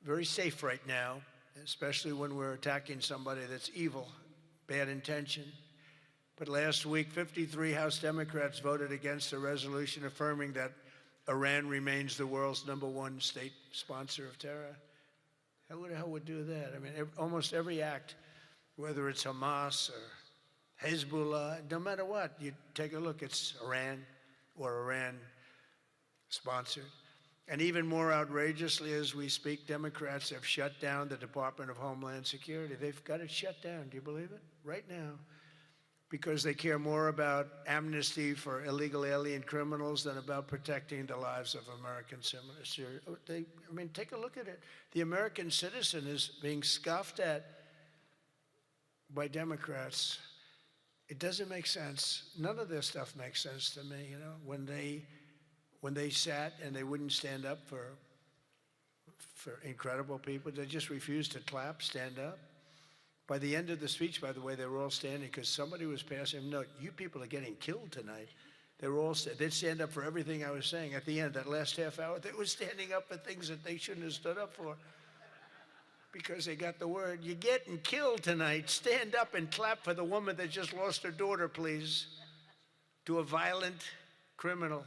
very safe right now, especially when we're attacking somebody that's evil, bad intention. But last week, 53 House Democrats voted against a resolution affirming that Iran remains the world's #1 state sponsor of terror. Who the hell would do that? I mean, almost every act, whether it's Hamas or Hezbollah, no matter what, you take a look, it's Iran or Iran sponsored. And even more outrageously, as we speak, Democrats have shut down the Department of Homeland Security. They've got it shut down. Do you believe it? Right now. Because they care more about amnesty for illegal alien criminals than about protecting the lives of American citizens. I mean, take a look at it. The American citizen is being scoffed at by Democrats. It doesn't make sense. None of this stuff makes sense to me, you know, when they sat and they wouldn't stand up for incredible people. They just refused to clap, stand up. By the end of the speech, by the way, they were all standing because somebody was passing them. No, you people are getting killed tonight. They were all, they'd stand up for everything I was saying. At the end, that last half hour, they were standing up for things that they shouldn't have stood up for because they got the word, you're getting killed tonight. Stand up and clap for the woman that just lost her daughter, please, to a violent criminal.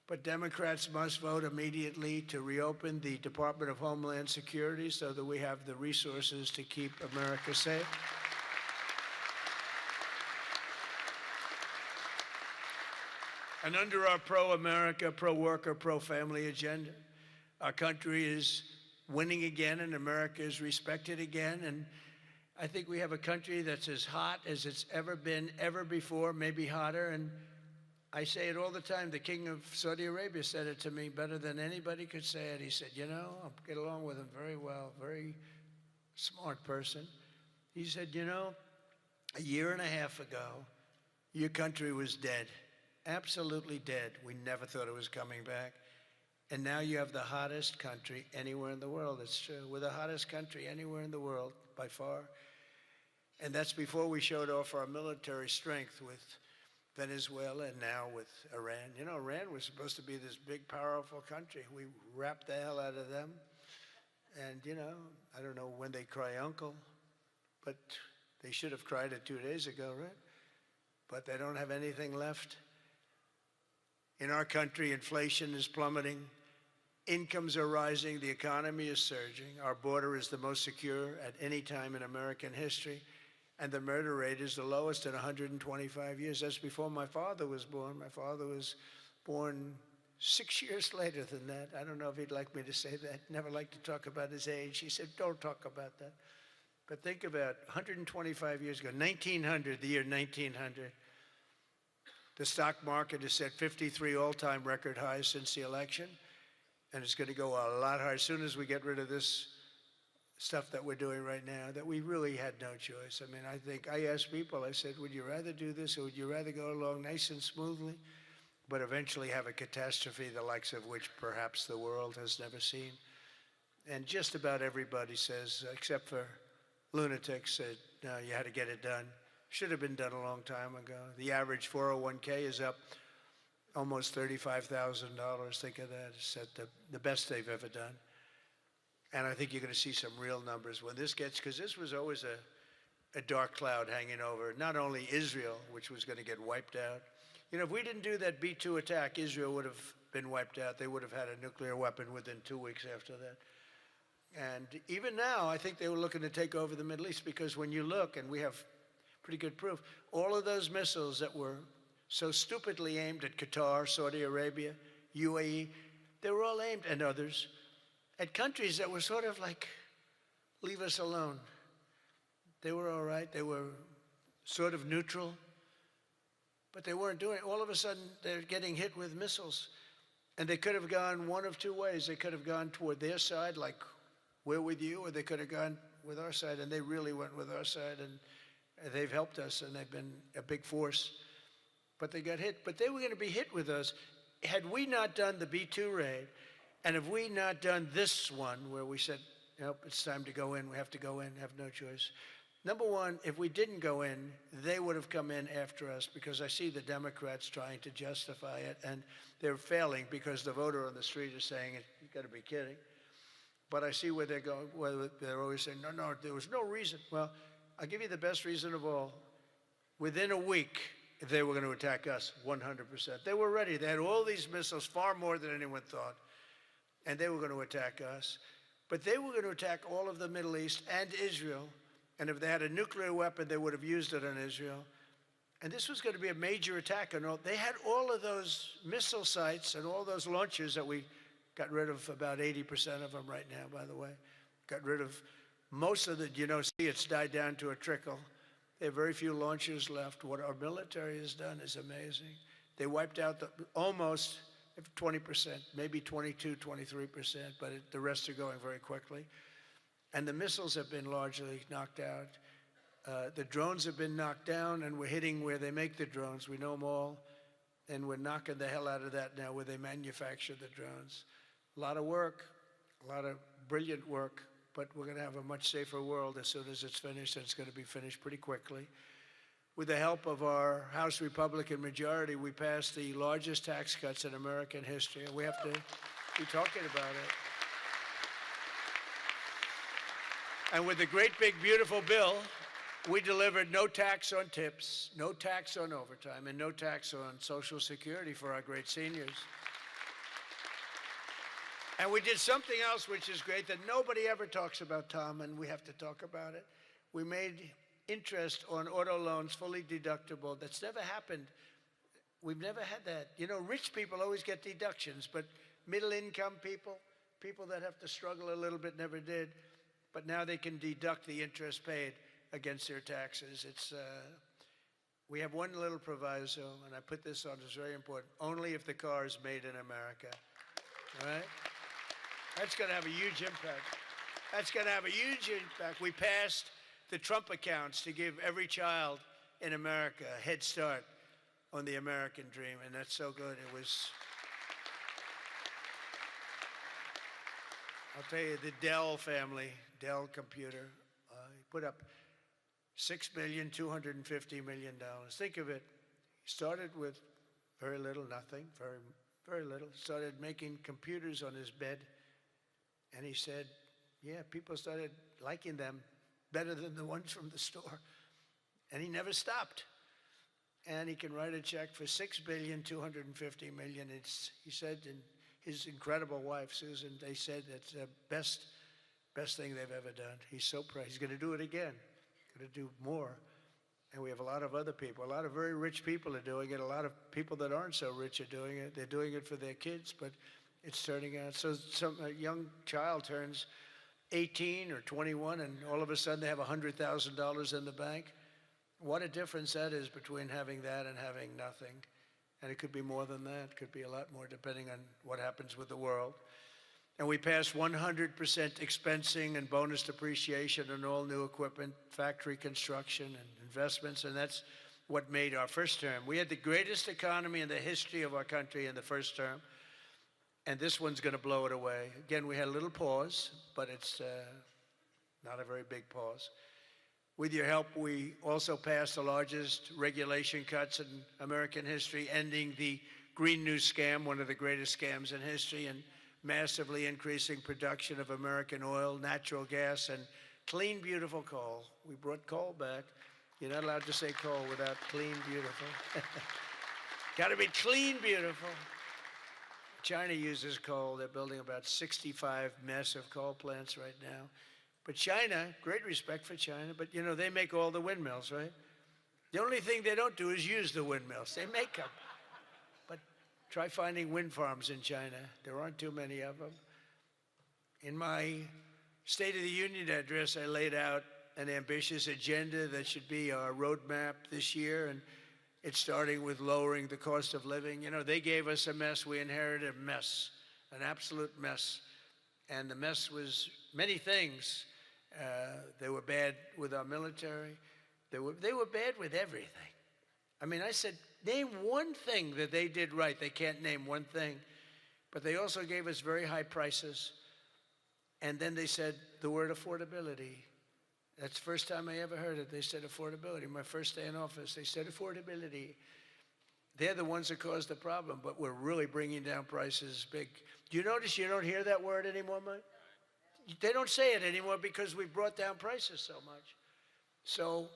But Democrats must vote immediately to reopen the Department of Homeland Security so that we have the resources to keep America safe. And under our pro-America, pro-worker, pro-family agenda, our country is winning again and America is respected again. And I think we have a country that's as hot as it's ever been, ever before, maybe hotter. And I say it all the time. The king of Saudi Arabia said it to me better than anybody could say it. He said, you know, I get along with him very well, very smart person. He said, you know, a year and a half ago, your country was dead, absolutely dead. We never thought it was coming back. And now you have the hottest country anywhere in the world. It's true. We're the hottest country anywhere in the world, by far. And that's before we showed off our military strength with Venezuela and now with Iran. You know, Iran was supposed to be this big, powerful country. We wrapped the hell out of them. And, you know, I don't know when they cry uncle, but they should have cried it 2 days ago, right? But they don't have anything left. In our country, inflation is plummeting. Incomes are rising. The economy is surging. Our border is the most secure at any time in American history. And the murder rate is the lowest in 125 years. That's before my father was born. My father was born 6 years later than that. I don't know if he'd like me to say that. Never liked to talk about his age. He said, don't talk about that. But think about 125 years ago, 1900, the year 1900. The stock market has set 53 all-time record highs since the election. And it's going to go a lot higher as soon as we get rid of this stuff that we're doing right now, that we really had no choice. I mean, I asked people, I said, would you rather do this or would you rather go along nice and smoothly? but eventually have a catastrophe the likes of which perhaps the world has never seen. And just about everybody says, except for lunatics, that no, you had to get it done. Should have been done a long time ago. The average 401k is up almost $35,000. Think of that. It's at the best they've ever done. And I think you're going to see some real numbers when this gets, because this was always a dark cloud hanging over not only Israel, which was going to get wiped out. You know, if we didn't do that B-2 attack, Israel would have been wiped out. They would have had a nuclear weapon within 2 weeks after that. And even now, I think they were looking to take over the Middle East, because when you look, and we have pretty good proof, all of those missiles that were so stupidly aimed at Qatar, Saudi Arabia, UAE, they were all aimed, and others, at countries that were sort of like, leave us alone. They were all right. They were sort of neutral, but they weren't doing it. All of a sudden, they're getting hit with missiles. And they could have gone one of two ways. They could have gone toward their side, like, we're with you, or they could have gone with our side, and they really went with our side, and they've helped us, and they've been a big force. But they got hit. But they were going to be hit with us. Had we not done the B-2 raid, and if we not done this one, where we said, nope, it's time to go in, we have to go in, have no choice. Number one, if we didn't go in, they would have come in after us, because I see the Democrats trying to justify it, and they're failing because the voter on the street is saying, you've got to be kidding. But I see where they're going, where they're always saying, no, there was no reason. Well, I'll give you the best reason of all. Within a week, they were going to attack us 100%. They were ready. They had all these missiles, far more than anyone thought, and they were going to attack us. But they were going to attack all of the Middle East and Israel, and if they had a nuclear weapon, they would have used it on Israel. And this was going to be a major attack. And they had all of those missile sites and all those launchers that we got rid of, about 80% of them right now, by the way. Got rid of most of the, see, it's died down to a trickle. They have very few launchers left. What our military has done is amazing. They wiped out almost 20%, maybe 22, 23%, but the rest are going very quickly. And the missiles have been largely knocked out. The drones have been knocked down, and we're hitting where they make the drones. We know them all, and we're knocking the hell out of that now where they manufacture the drones. A lot of work, a lot of brilliant work, but we're going to have a much safer world as soon as it's finished, and it's going to be finished pretty quickly. With the help of our House Republican majority, we passed the largest tax cuts in American history, and we have to be talking about it. And with the great, big, beautiful bill, we delivered no tax on tips, no tax on overtime, and no tax on Social Security for our great seniors. And we did something else which is great that nobody ever talks about, Tom, and we have to talk about it. We made interest on auto loans fully deductible. That's never happened. We've never had that. Rich people always get deductions, but middle-income people, people that have to struggle a little bit, never did. But now they can deduct the interest paid against their taxes. We have one little proviso, and I put this on, it's very important, only if the car is made in America, all right? That's going to have a huge impact. That's going to have a huge impact. We passed the Trump accounts to give every child in America a head start on the American dream, and that's so good. It was, I'll tell you, the Dell family, Dell computer, put up $6,250,000,000. Think of it. He started with very little, nothing, very, very little. Started making computers on his bed, and he said, yeah, people started liking them better than the ones from the store. And he never stopped. And he can write a check for $6,250,000,000. He said, and his incredible wife, Susan, they said it's the best thing they've ever done. He's so proud. He's going to do it again. Going to do more. And we have a lot of other people. A lot of very rich people are doing it. A lot of people that aren't so rich are doing it. They're doing it for their kids, but it's turning out. So a young child turns 18 or 21, and all of a sudden they have $100,000 in the bank. What a difference that is between having that and having nothing. And it could be more than that. It could be a lot more depending on what happens with the world. And we passed 100% expensing and bonus depreciation on all new equipment, factory construction and investments, and that's what made our first term. We had the greatest economy in the history of our country in the first term, and this one's going to blow it away. Again, we had a little pause, but it's not a very big pause. With your help, we also passed the largest regulation cuts in American history, ending the Green New Scam, one of the greatest scams in history, and massively increasing production of American oil, natural gas, and clean, beautiful coal. We brought coal back. You're not allowed to say coal without clean, beautiful. Got to be clean, beautiful. China uses coal. They're building about 65 massive coal plants right now. But China, great respect for China, but you know, they make all the windmills, right? The only thing they don't do is use the windmills. They make them. But try finding wind farms in China. There aren't too many of them. In my State of the Union address, I laid out an ambitious agenda that should be our roadmap this year, and it's starting with lowering the cost of living. You know, they gave us a mess. We inherited a mess, an absolute mess. And the mess was many things. They were bad with our military. They were bad with everything. I mean, I said, name one thing that they did right. They can't name one thing. But they also gave us very high prices. And then they said the word affordability. That's the first time I ever heard it. They said affordability. My first day in office, they said affordability. They're the ones that caused the problem, but we're really bringing down prices big. Do you notice you don't hear that word anymore, Mike? They don't say it anymore because we've brought down prices so much. So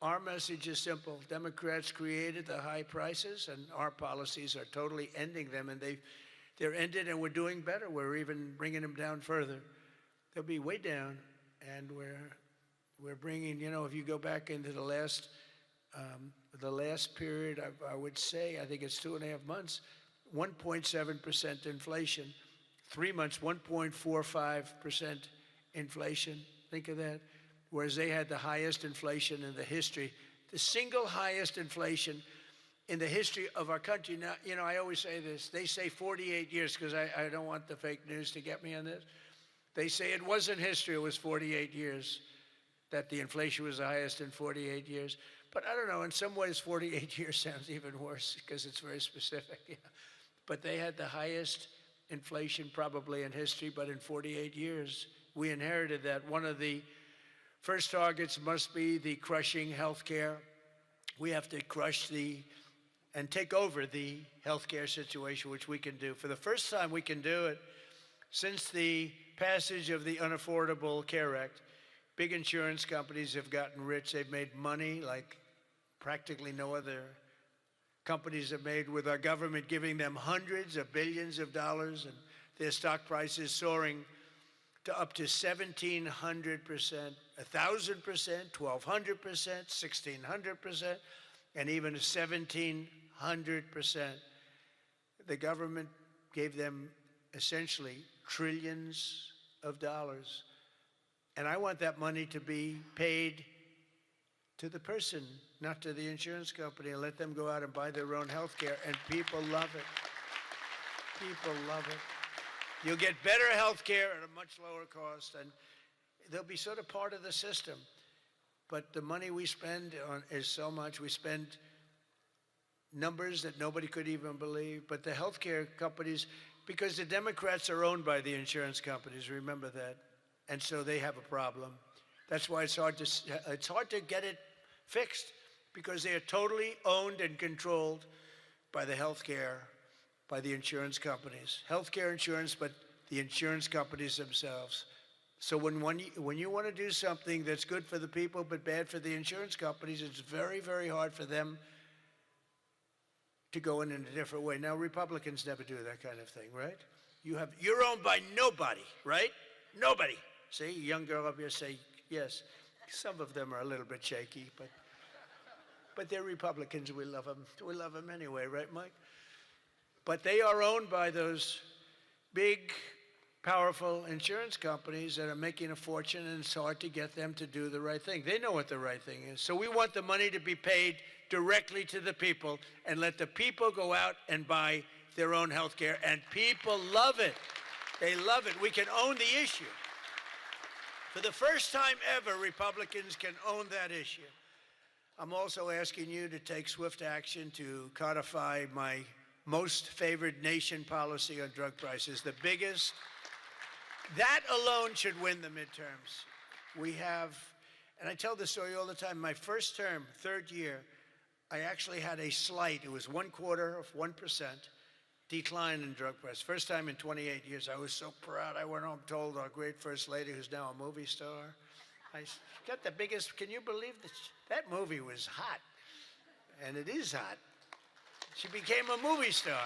our message is simple. Democrats created the high prices, and our policies are totally ending them, and they're ended, and we're doing better. We're even bringing them down further. They'll be way down, and we're bringing, you know, if you go back into the last period, I would say, I think it's 2.5 months, 1.7% inflation. 3 months, 1.45% inflation. Think of that. Whereas they had the highest inflation in the history, the single highest inflation in the history of our country. Now, you know, I always say this. They say 48 years because I don't want the fake news to get me on this. They say it wasn't history, it was 48 years. That the inflation was the highest in 48 years. But I don't know, in some ways 48 years sounds even worse because it's very specific. Yeah. But they had the highest inflation probably in history, but in 48 years, we inherited that. One of the first targets must be the crushing healthcare. We have to crush and take over the healthcare situation, which we can do. For the first time, we can do it since the passage of the Unaffordable Care Act. Big insurance companies have gotten rich. They've made money like practically no other companies have made, with our government giving them hundreds of billions of dollars, and their stock prices soaring to up to 1,700%, 1,000%, 1,200%, 1,600%, and even 1,700%. The government gave them essentially trillions of dollars. And I want that money to be paid to the person, not to the insurance company, and let them go out and buy their own health care. And people love it. People love it. You'll get better health care at a much lower cost, and they'll be sort of part of the system. But the money we spend is so much. We spend numbers that nobody could even believe. But the health care companies, because the Democrats are owned by the insurance companies, remember that. And so they have a problem. That's why it's hard to get it fixed, because they are totally owned and controlled by the healthcare, by the insurance companies. Healthcare insurance, but the insurance companies themselves. So when you want to do something that's good for the people but bad for the insurance companies, it's very, very hard for them to go in a different way. Now, Republicans never do that kind of thing, right? You're owned by nobody, right? Nobody. See, a young girl up here say, yes. Some of them are a little bit shaky, but they're Republicans. We love them. We love them anyway, right, Mike? But they are owned by those big, powerful insurance companies that are making a fortune, and it's hard to get them to do the right thing. They know what the right thing is. So we want the money to be paid directly to the people and let the people go out and buy their own health care, and people love it. They love it. We can own the issue. For the first time ever, Republicans can own that issue. I'm also asking you to take swift action to codify my most favored nation policy on drug prices, the biggest. That alone should win the midterms. We have, and I tell this story all the time, my first term, third year, I actually had a slight, it was 0.25% decline in drug prices. First time in 28 years. I was so proud. I went home, told our great First Lady, who's now a movie star, I got the biggest, can you believe that? That movie was hot. And it is hot. She became a movie star.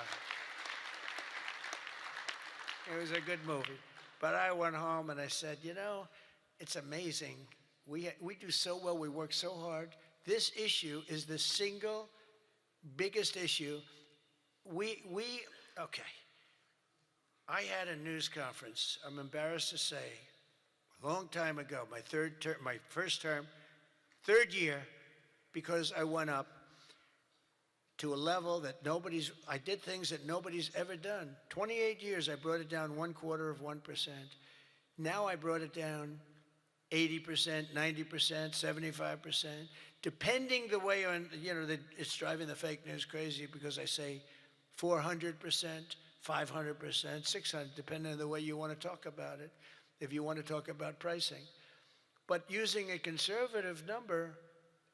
It was a good movie. But I went home and I said, you know, it's amazing. We do so well, we work so hard. This issue is the single biggest issue. Okay. I had a news conference, I'm embarrassed to say, a long time ago, my first term, third year, because I went up to a level that I did things that nobody's ever done. 28 years, I brought it down 0.25%. Now I brought it down 80%, 90%, 75%, depending the way on, you know, it's driving the fake news crazy because I say 400%, 500%, 600, depending on the way you want to talk about it, if you want to talk about pricing. But using a conservative number,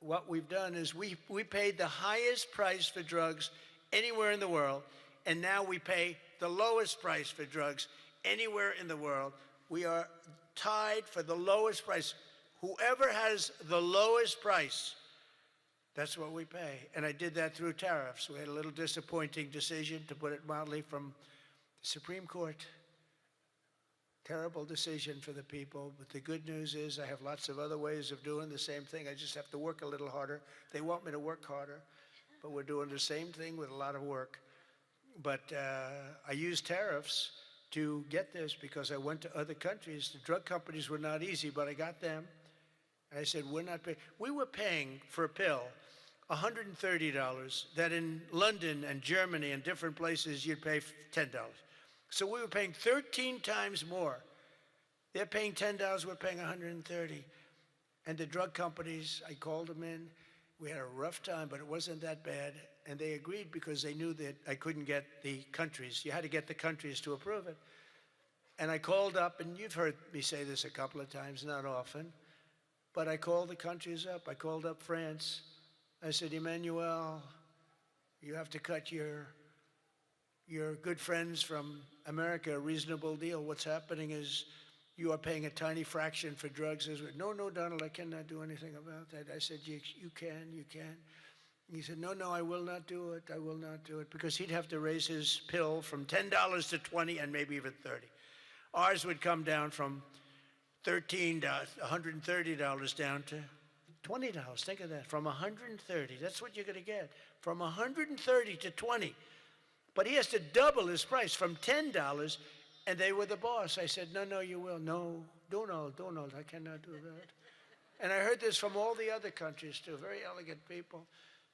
what we've done is we paid the highest price for drugs anywhere in the world, and now we pay the lowest price for drugs anywhere in the world. We are tied for the lowest price. Whoever has the lowest price, that's what we pay. And I did that through tariffs. We had a little disappointing decision, to put it mildly, from the Supreme Court. Terrible decision for the people, but the good news is I have lots of other ways of doing the same thing. I just have to work a little harder. They want me to work harder, but we're doing the same thing with a lot of work. But I used tariffs to get this because I went to other countries. The drug companies were not easy, but I got them. I said, we're not paying. We were paying for a pill $130 that in London and Germany and different places you'd pay $10. So we were paying 13 times more. They're paying $10, we're paying $130. And the drug companies, I called them in. We had a rough time, but it wasn't that bad. And they agreed because they knew that I couldn't get the countries. You had to get the countries to approve it. And I called up, and you've heard me say this a couple of times, not often, but I called the countries up. I called up France. I said, Emmanuel, you have to cut your good friends from America a reasonable deal. What's happening is you are paying a tiny fraction for drugs. No, Donald, I cannot do anything about that. I said, you can. He said, no, I will not do it. I will not do it. Because he'd have to raise his pill from $10 to $20 and maybe even $30. Ours would come down from $13 to $130 down to $20. Think of that. From $130, that's what you're going to get. From $130 to $20. But he has to double his price from $10, and they were the boss. I said, no, you will. No, Donald, I cannot do that. And I heard this from all the other countries too, very elegant people.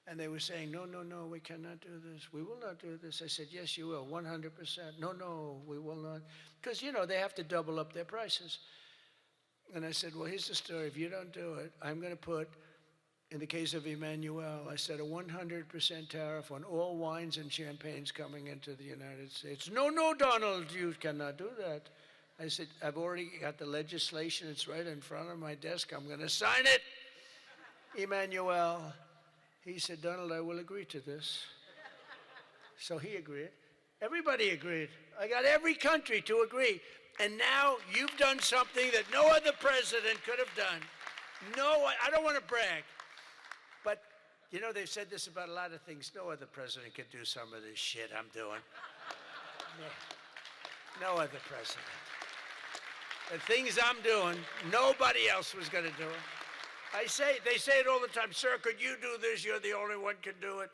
And they were saying, no, we cannot do this. We will not do this. I said, yes, you will, 100%. No, we will not. Because, you know, they have to double up their prices. And I said, well, here's the story. If you don't do it, I'm going to put, in the case of Emmanuel, I said a 100% tariff on all wines and champagnes coming into the United States. No, Donald, you cannot do that. I said, I've already got the legislation. It's right in front of my desk. I'm going to sign it. Emmanuel, he said, Donald, I will agree to this. So he agreed. Everybody agreed. I got every country to agree. And now you've done something that no other president could have done. No, I don't want to brag. But, you know, they've said this about a lot of things. No other president could do some of this shit I'm doing. No other president. The things I'm doing, nobody else was going to do it. They say it all the time, sir, could you do this? You're the only one can do it.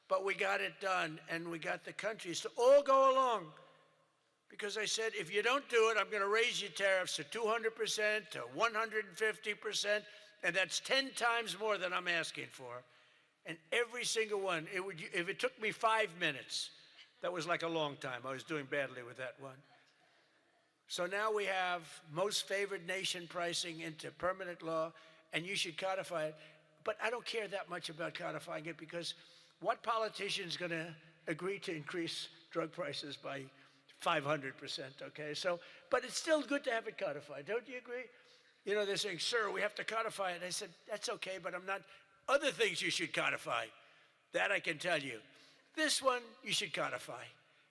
But we got it done, and we got the countries to all go along. Because I said, if you don't do it, I'm going to raise your tariffs to 200%, to 150%, and that's 10 times more than I'm asking for. And every single one, if it took me 5 minutes, that was like a long time. I was doing badly with that one. So now we have most favored nation pricing into permanent law, and you should codify it. but I don't care that much about codifying it because what politician is going to agree to increase drug prices by 500%, okay? So, but it's still good to have it codified, don't you agree? You know, they're saying, sir, we have to codify it. I said, that's okay, but I'm not. Other things you should codify. That I can tell you. This one, you should codify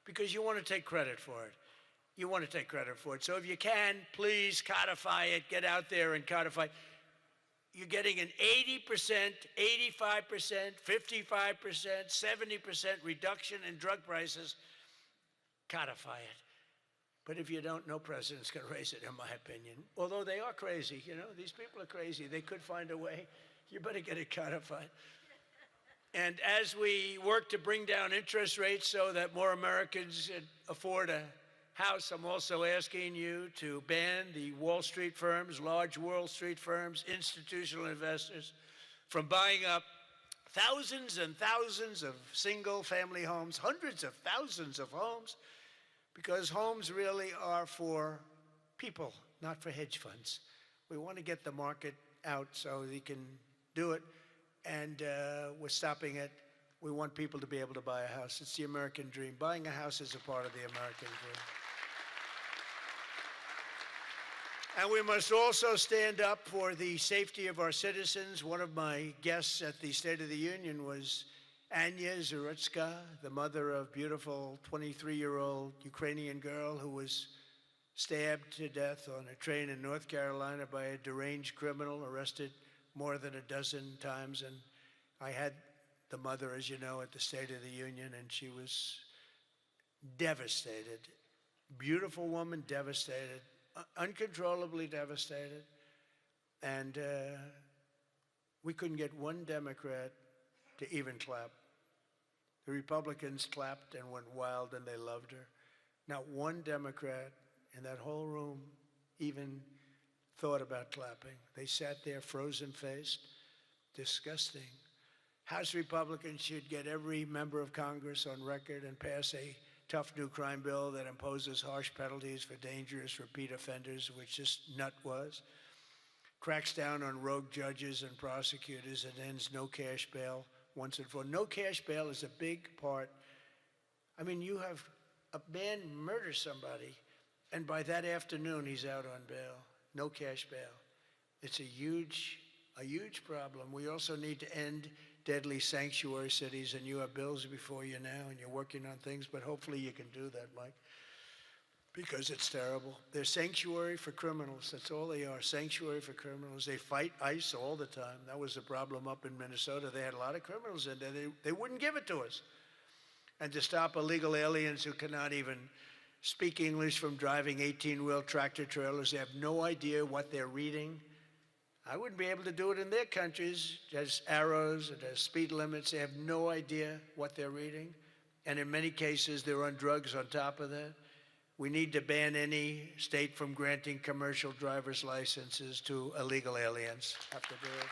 because you want to take credit for it. You want to take credit for it. So if you can, please codify it. Get out there and codify. You're getting an 80%, 85%, 55%, 70% reduction in drug prices. Codify it. But if you don't, no president's going to raise it, in my opinion. Although they are crazy, you know, these people are crazy. They could find a way. You better get it codified. And as we work to bring down interest rates so that more Americans can afford a house, I'm also asking you to ban the Wall Street firms, large Wall Street firms, institutional investors from buying up thousands and thousands of single-family homes, hundreds of thousands of homes, because homes really are for people, not for hedge funds. We want to get the market out so they can do it, and we're stopping it. We want people to be able to buy a house. It's the American dream. Buying a house is a part of the American dream. And we must also stand up for the safety of our citizens. One of my guests at the State of the Union was Anya Zarutska, the mother of beautiful 23-year-old Ukrainian girl who was stabbed to death on a train in North Carolina by a deranged criminal, arrested more than a dozen times. And I had the mother, as you know, at the State of the Union, and she was devastated. Beautiful woman, devastated. Uncontrollably devastated, and we couldn't get one Democrat to even clap. The Republicans clapped and went wild, and they loved her. Not one Democrat in that whole room even thought about clapping. They sat there frozen-faced, disgusting. House Republicans should get every member of Congress on record and pass a tough new crime bill that imposes harsh penalties for dangerous repeat offenders, which this nut was, cracks down on rogue judges and prosecutors, and ends no cash bail once and for all. No cash bail is a big part. I mean, you have a man murder somebody, and by that afternoon, he's out on bail. No cash bail. It's a huge problem. We also need to end deadly sanctuary cities, and you have bills before you now, and you're working on things, but hopefully you can do that, Mike, because it's terrible. They're sanctuary for criminals. That's all they are, sanctuary for criminals. They fight ICE all the time. That was the problem up in Minnesota. They had a lot of criminals in there. They wouldn't give it to us. And to stop illegal aliens who cannot even speak English from driving 18-wheel tractor trailers, they have no idea what they're reading. I wouldn't be able to do it in their countries. There's arrows, there's speed limits. They have no idea what they're reading. And in many cases, they're on drugs on top of that. We need to ban any state from granting commercial driver's licenses to illegal aliens. Have to do it.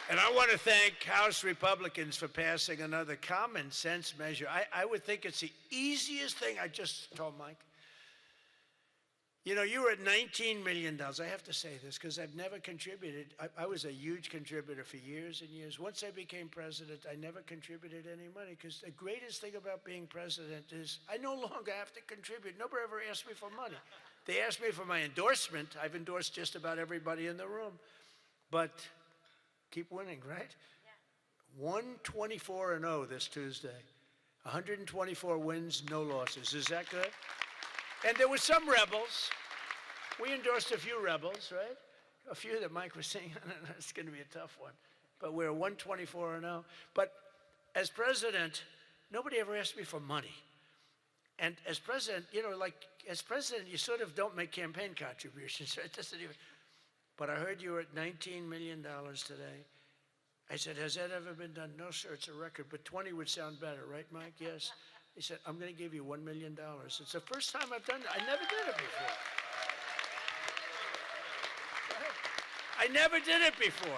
And I want to thank House Republicans for passing another common sense measure. I would think it's the easiest thing. I just told Mike. You know, you were at $19 million. I have to say this because I've never contributed. I was a huge contributor for years and years. Once I became president, I never contributed any money because the greatest thing about being president is I no longer have to contribute. Nobody ever asked me for money. They asked me for my endorsement. I've endorsed just about everybody in the room. But keep winning, right? Yeah. 124-0 this Tuesday. 124 wins, no losses. Is that good? And there were some rebels. We endorsed a few rebels, right? A few that Mike was saying, it's going to be a tough one. But we're 124-0. But as president, nobody ever asked me for money. And as president, you know, like as president, you sort of don't make campaign contributions. Right? It doesn't even. But I heard you were at $19 million today. I said, has that ever been done? No, sir, it's a record. But 20 would sound better, right, Mike? Yes. He said, I'm going to give you $1 million. It's the first time I've done that. I never did it before. I never did it before.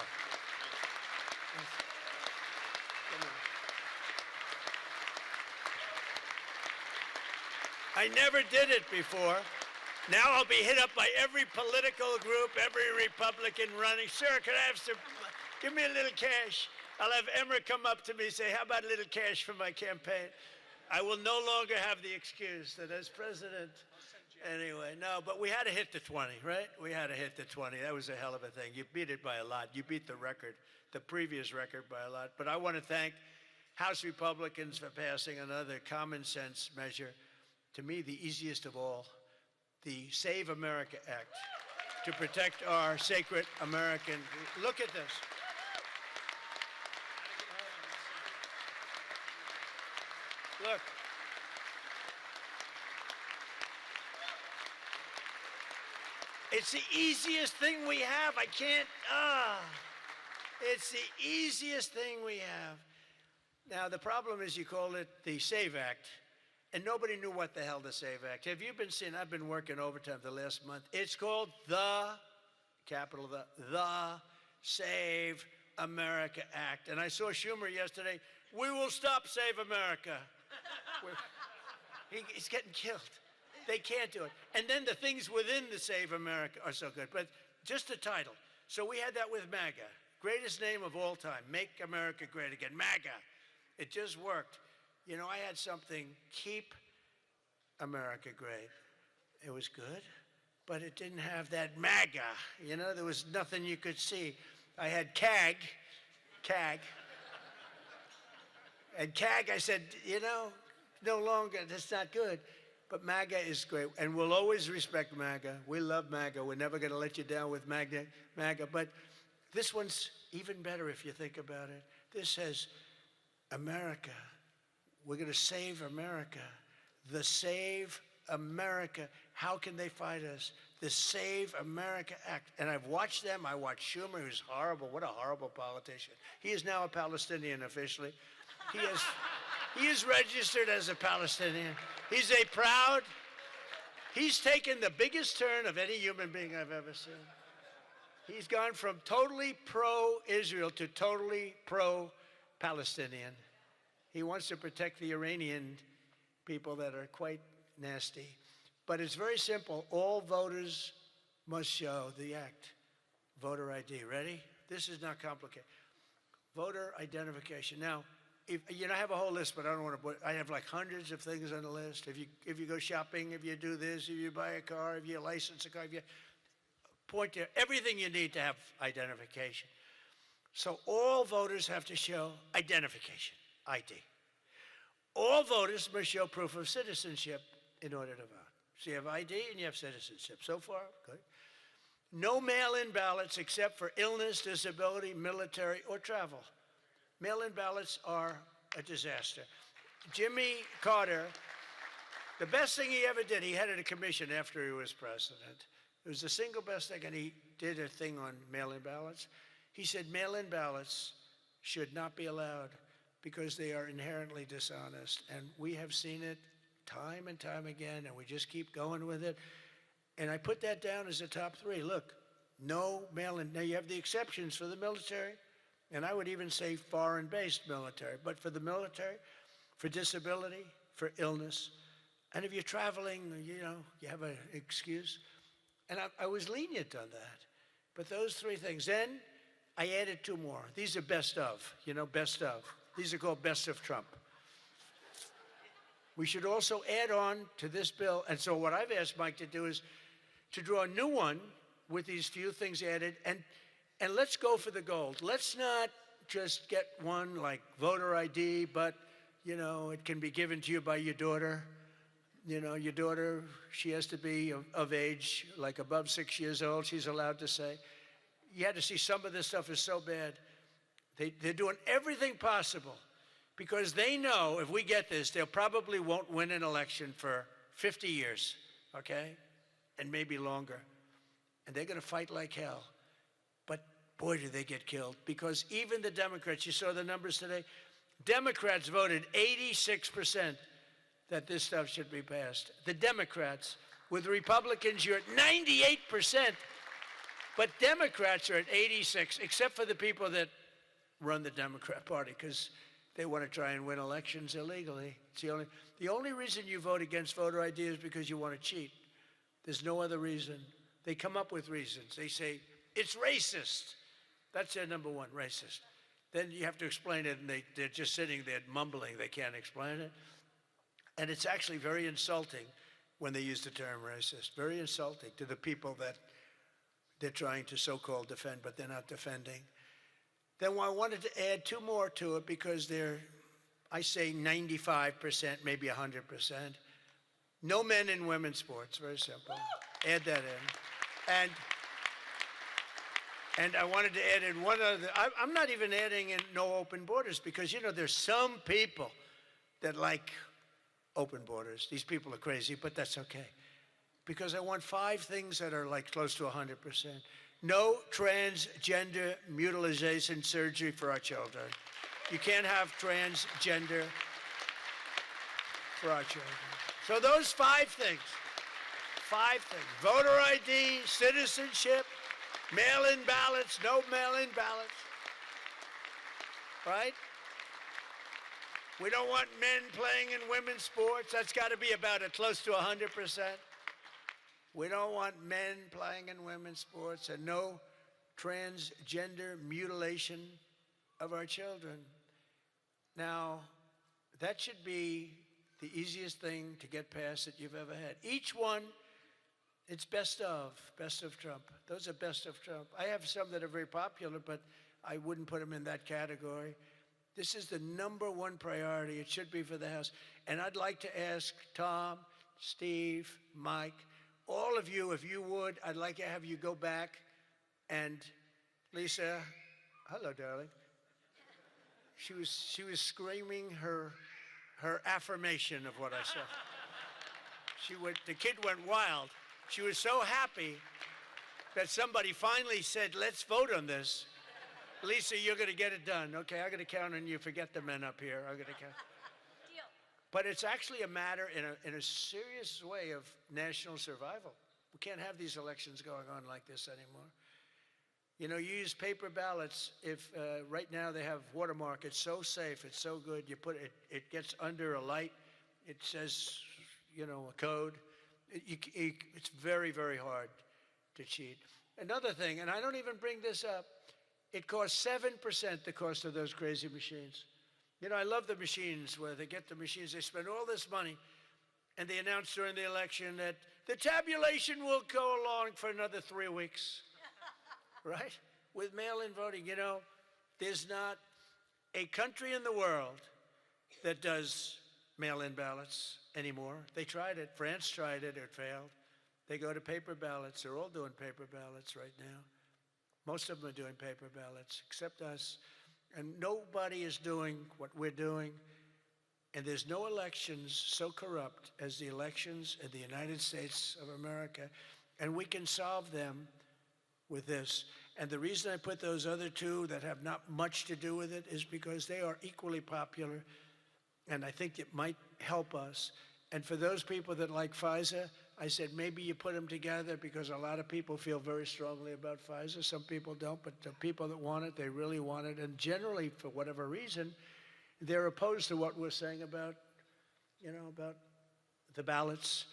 I never did it before Now I'll be hit up by every political group, every Republican running. Sir, can I have some, give me a little cash. I'll have Emmer come up to me and say, how about a little cash for my campaign? I will no longer have the excuse that as president, anyway, no, but we had to hit the 20, right? We had to hit the 20. That was a hell of a thing. You beat it by a lot. You beat the record, the previous record by a lot. But I want to thank House Republicans for passing another common sense measure, to me, the easiest of all, the Save America Act, to protect our sacred American. Look at this. Look. It's the easiest thing we have. I can't, it's the easiest thing we have. Now, the problem is you call it the SAVE Act, and nobody knew what the hell the SAVE Act. Have you been seeing, I've been working overtime the last month. It's called the, capital of the Save America Act. And I saw Schumer yesterday, we will stop Save America. He's getting killed. They can't do it. And then the things within the Save America are so good. But just the title. So we had that with MAGA. Greatest name of all time. Make America Great Again. MAGA. It just worked. You know, I had something, Keep America Great. It was good, but it didn't have that MAGA. You know, there was nothing you could see. I had CAG. And CAG, I said, you know, no longer, that's not good. But MAGA is great, and we'll always respect MAGA. We love MAGA. We're never going to let you down with MAGA. But this one's even better if you think about it. This says, America. We're going to save America. The Save America. How can they fight us? The Save America Act. And I've watched them. I watched Schumer, who's horrible. What a horrible politician. He is now a Palestinian officially. He is registered as a Palestinian. He's taken the biggest turn of any human being I've ever seen. He's gone from totally pro-Israel to totally pro-Palestinian. He wants to protect the Iranian people that are quite nasty. But it's very simple. All voters must show the act. Voter ID. Ready? This is not complicated. Voter identification. Now, I have a whole list, but I don't want to put, I have like hundreds of things on the list. If you go shopping, if you do this, if you buy a car, if you license a car, if you point to everything you need to have identification. So all voters have to show identification, ID. All voters must show proof of citizenship in order to vote. So you have ID and you have citizenship. So far, good. No mail-in ballots except for illness, disability, military, or travel. Mail-in ballots are a disaster. Jimmy Carter, the best thing he ever did, he headed a commission after he was president. It was the single best thing, and he did a thing on mail-in ballots. He said mail-in ballots should not be allowed because they are inherently dishonest. And we have seen it time and time again, and we just keep going with it. And I put that down as a top 3. Look, no mail-in. Now, you have the exceptions for the military, and I would even say foreign-based military. But for the military, for disability, for illness, and if you're traveling, you know, you have an excuse. And I was lenient on that. But those 3 things. Then I added 2 more. These are best of, you know, best of. These are called best of Trump. We should also add on to this bill. And so what I've asked Mike to do is to draw a new one with these few things added. And let's go for the gold. Let's not just get one like voter ID, but, you know, it can be given to you by your daughter. You know, your daughter, she has to be of age, like above 6 years old, she's allowed to say. You had to see some of this stuff is so bad. They're doing everything possible because they know if we get this, they probably won't win an election for 50 years, okay? And maybe longer. And they're going to fight like hell. But boy, do they get killed. Because even the Democrats, you saw the numbers today, Democrats voted 86% that this stuff should be passed. The Democrats, with Republicans, you're at 98%. But Democrats are at 86, except for the people that run the Democrat Party, because they want to try and win elections illegally. It's the only reason you vote against voter ID is because you want to cheat. There's no other reason. They come up with reasons. They say, it's racist. That's their number one, racist. Then you have to explain it, and they're just sitting there mumbling. They can't explain it. And it's actually very insulting when they use the term racist. Very insulting to the people that they're trying to so-called defend, but they're not defending. Then I wanted to add two more to it because they're, I say 95%, maybe 100%. No men in women's sports, very simple. Add that in. And I wanted to add in one other, I'm not even adding in no open borders because, you know, there's some people that like open borders. These people are crazy, but that's okay. Because I want 5 things that are like close to 100%. No transgender mutilation surgery for our children. You can't have transgender for our children. So those 5 things, 5 things. Voter ID, citizenship, mail-in ballots, no mail-in ballots, right? We don't want men playing in women's sports. That's got to be about close to 100%. We don't want men playing in women's sports and no transgender mutilation of our children. Now, that should be the easiest thing to get past that you've ever had. Each one, it's best of Trump. Those are best of Trump. I have some that are very popular, but I wouldn't put them in that category. This is the number one priority. It should be for the House. And I'd like to ask Tom, Steve, Mike, all of you, if you would, I'd like to have you go back and Lisa, hello, darling. She was screaming her affirmation of what I said. The kid went wild. She was so happy that somebody finally said, let's vote on this. Lisa, you're going to get it done. Okay, I'm going to count on you. Forget the men up here. I'm going to count. Deal. But it's actually a matter in a serious way of national survival. We can't have these elections going on like this anymore. You know, you use paper ballots. If right now they have watermark, it's so safe, it's so good. You put it gets under a light. It says, you know, a code. It's very, very hard to cheat. Another thing, and I don't even bring this up, it costs 7% the cost of those crazy machines. You know, I love the machines where they get the machines, they spend all this money, and they announce during the election that the tabulation will go along for another 3 weeks, right? With mail-in voting, you know, there's not a country in the world that does mail-in ballots anymore. They tried it. France tried it. It failed. They go to paper ballots. They're all doing paper ballots right now. Most of them are doing paper ballots, except us. And nobody is doing what we're doing. And there's no elections so corrupt as the elections in the United States of America. And we can solve them with this. And the reason I put those other 2 that have not much to do with it is because they are equally popular. And I think it might help us. And for those people that like Pfizer, I said maybe you put them together because a lot of people feel very strongly about Pfizer. Some people don't, but the people that want it, they really want it. And generally, for whatever reason, they're opposed to what we're saying about, you know, about the ballots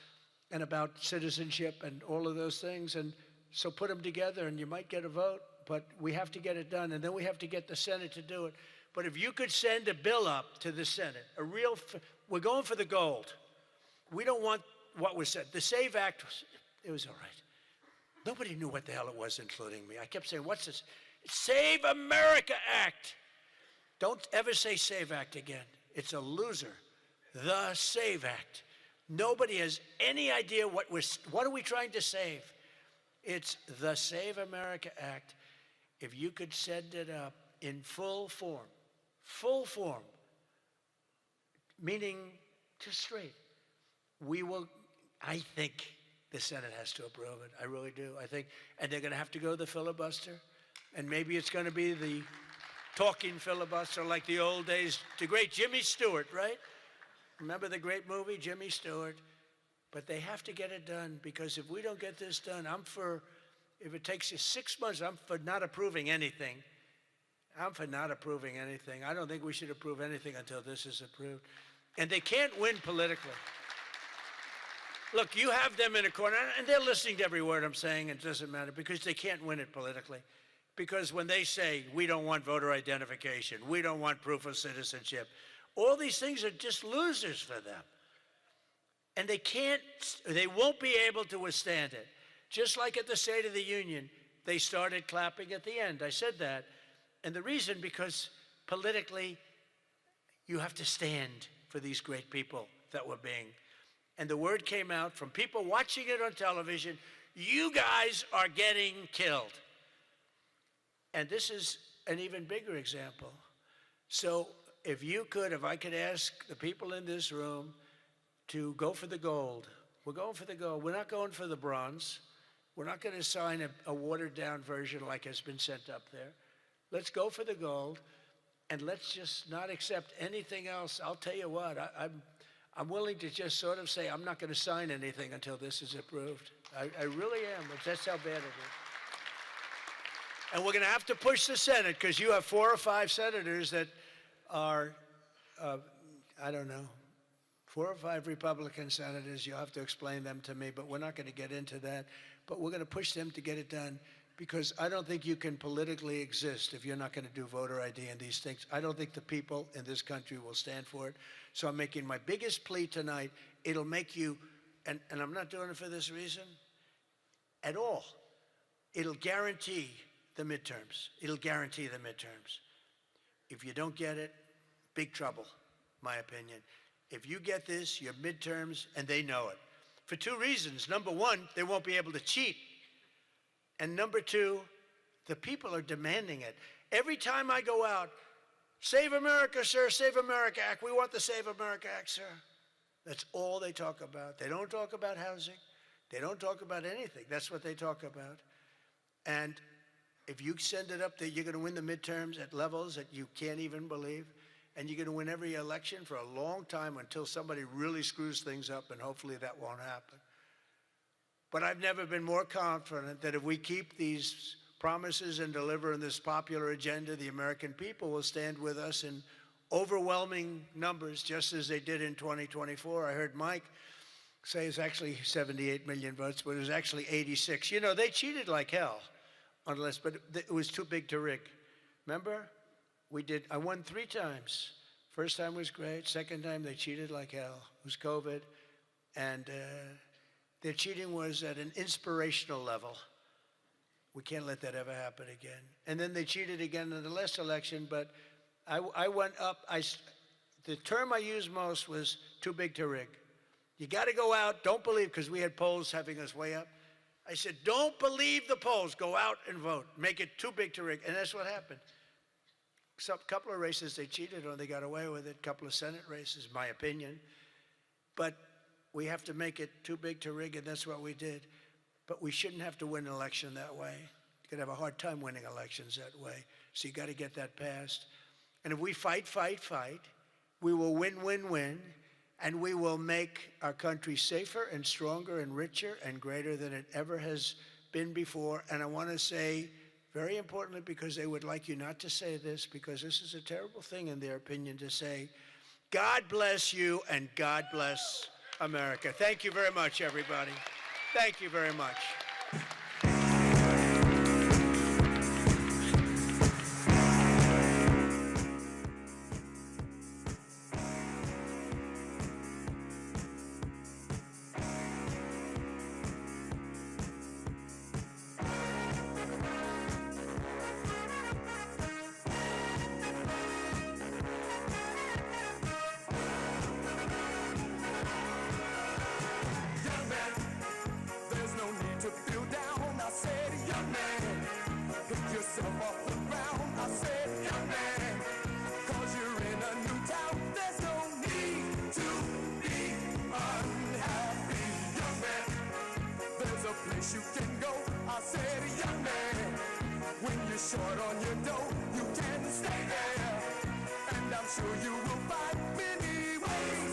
and about citizenship and all of those things. And so put them together and you might get a vote, but we have to get it done. And then we have to get the Senate to do it. But if you could send a bill up to the Senate, we're going for the gold. We don't want what was said. The SAVE Act, it was all right. Nobody knew what the hell it was, including me. I kept saying, what's this? Save America Act. Don't ever say SAVE Act again. It's a loser. The SAVE Act. Nobody has any idea what are we trying to save? It's the Save America Act. If you could send it up in full form, meaning just straight, we will, I think the Senate has to approve it. I really do. I think, and they're going to have to go the filibuster, and maybe it's going to be the talking filibuster like the old days, the great Jimmy Stewart, right? Remember the great movie, Jimmy Stewart? But they have to get it done, because if we don't get this done, if it takes you 6 months, I'm for not approving anything. I don't think we should approve anything until this is approved. And they can't win politically. Look, you have them in a corner, and they're listening to every word I'm saying. It doesn't matter because they can't win it politically. Because when they say, we don't want voter identification, we don't want proof of citizenship, all these things are just losers for them. And they won't be able to withstand it. Just like at the State of the Union, they started clapping at the end. I said that. And the reason, because politically, you have to stand for these great people that were being. And the word came out from people watching it on television, you guys are getting killed. And this is an even bigger example. So if I could ask the people in this room to go for the gold. We're going for the gold. We're not going for the bronze. We're not going to sign a watered down version like has been sent up there. Let's go for the gold, and let's just not accept anything else. I'll tell you what, I'm willing to just sort of say I'm not going to sign anything until this is approved. I really am. That's how bad it is. And we're going to have to push the Senate because you have 4 or 5 senators that are, I don't know, 4 or 5 Republican senators. You'll have to explain them to me, but we're not going to get into that. But we're going to push them to get it done because I don't think you can politically exist if you're not going to do voter ID and these things. I don't think the people in this country will stand for it. So I'm making my biggest plea tonight. It'll make you, and I'm not doing it for this reason at all. It'll guarantee the midterms. It'll guarantee the midterms. If you don't get it, big trouble, my opinion. If you get this, your midterms, and they know it. For 2 reasons. Number 1, they won't be able to cheat. And number 2, the people are demanding it. Every time I go out, Save America, sir, Save America Act. We want the Save America Act, sir. That's all they talk about. They don't talk about housing. They don't talk about anything. That's what they talk about. And if you send it up there, you're going to win the midterms at levels that you can't even believe. And you're going to win every election for a long time until somebody really screws things up, and hopefully that won't happen. But I've never been more confident that if we keep these promises and deliver on this popular agenda, the American people will stand with us in overwhelming numbers, just as they did in 2024. I heard Mike say it's actually 78 million votes, but it was actually 86. You know, they cheated like hell, but it was too big to rig. Remember? I won 3 times. First time was great. Second time, they cheated like hell. It was COVID. And their cheating was at an inspirational level. We can't let that ever happen again. And then they cheated again in the last election, but I went up. The term I used most was too big to rig. You got to go out, don't believe, because we had polls having us way up. I said, don't believe the polls. Go out and vote. Make it too big to rig. And that's what happened. A couple of races they cheated on, they got away with it. A couple of Senate races, my opinion. But we have to make it too big to rig, and that's what we did. But we shouldn't have to win an election that way. You're going to have a hard time winning elections that way. So you got to get that passed. And if we fight, we will win, and we will make our country safer and stronger and richer and greater than it ever has been before. And I want to say, very importantly, because they would like you not to say this, because this is a terrible thing in their opinion to say, God bless you and God bless America. Thank you very much, everybody. Thank you very much. You can go, I said, young man. When you're short on your dough, you can stay there. And I'm sure you will find many ways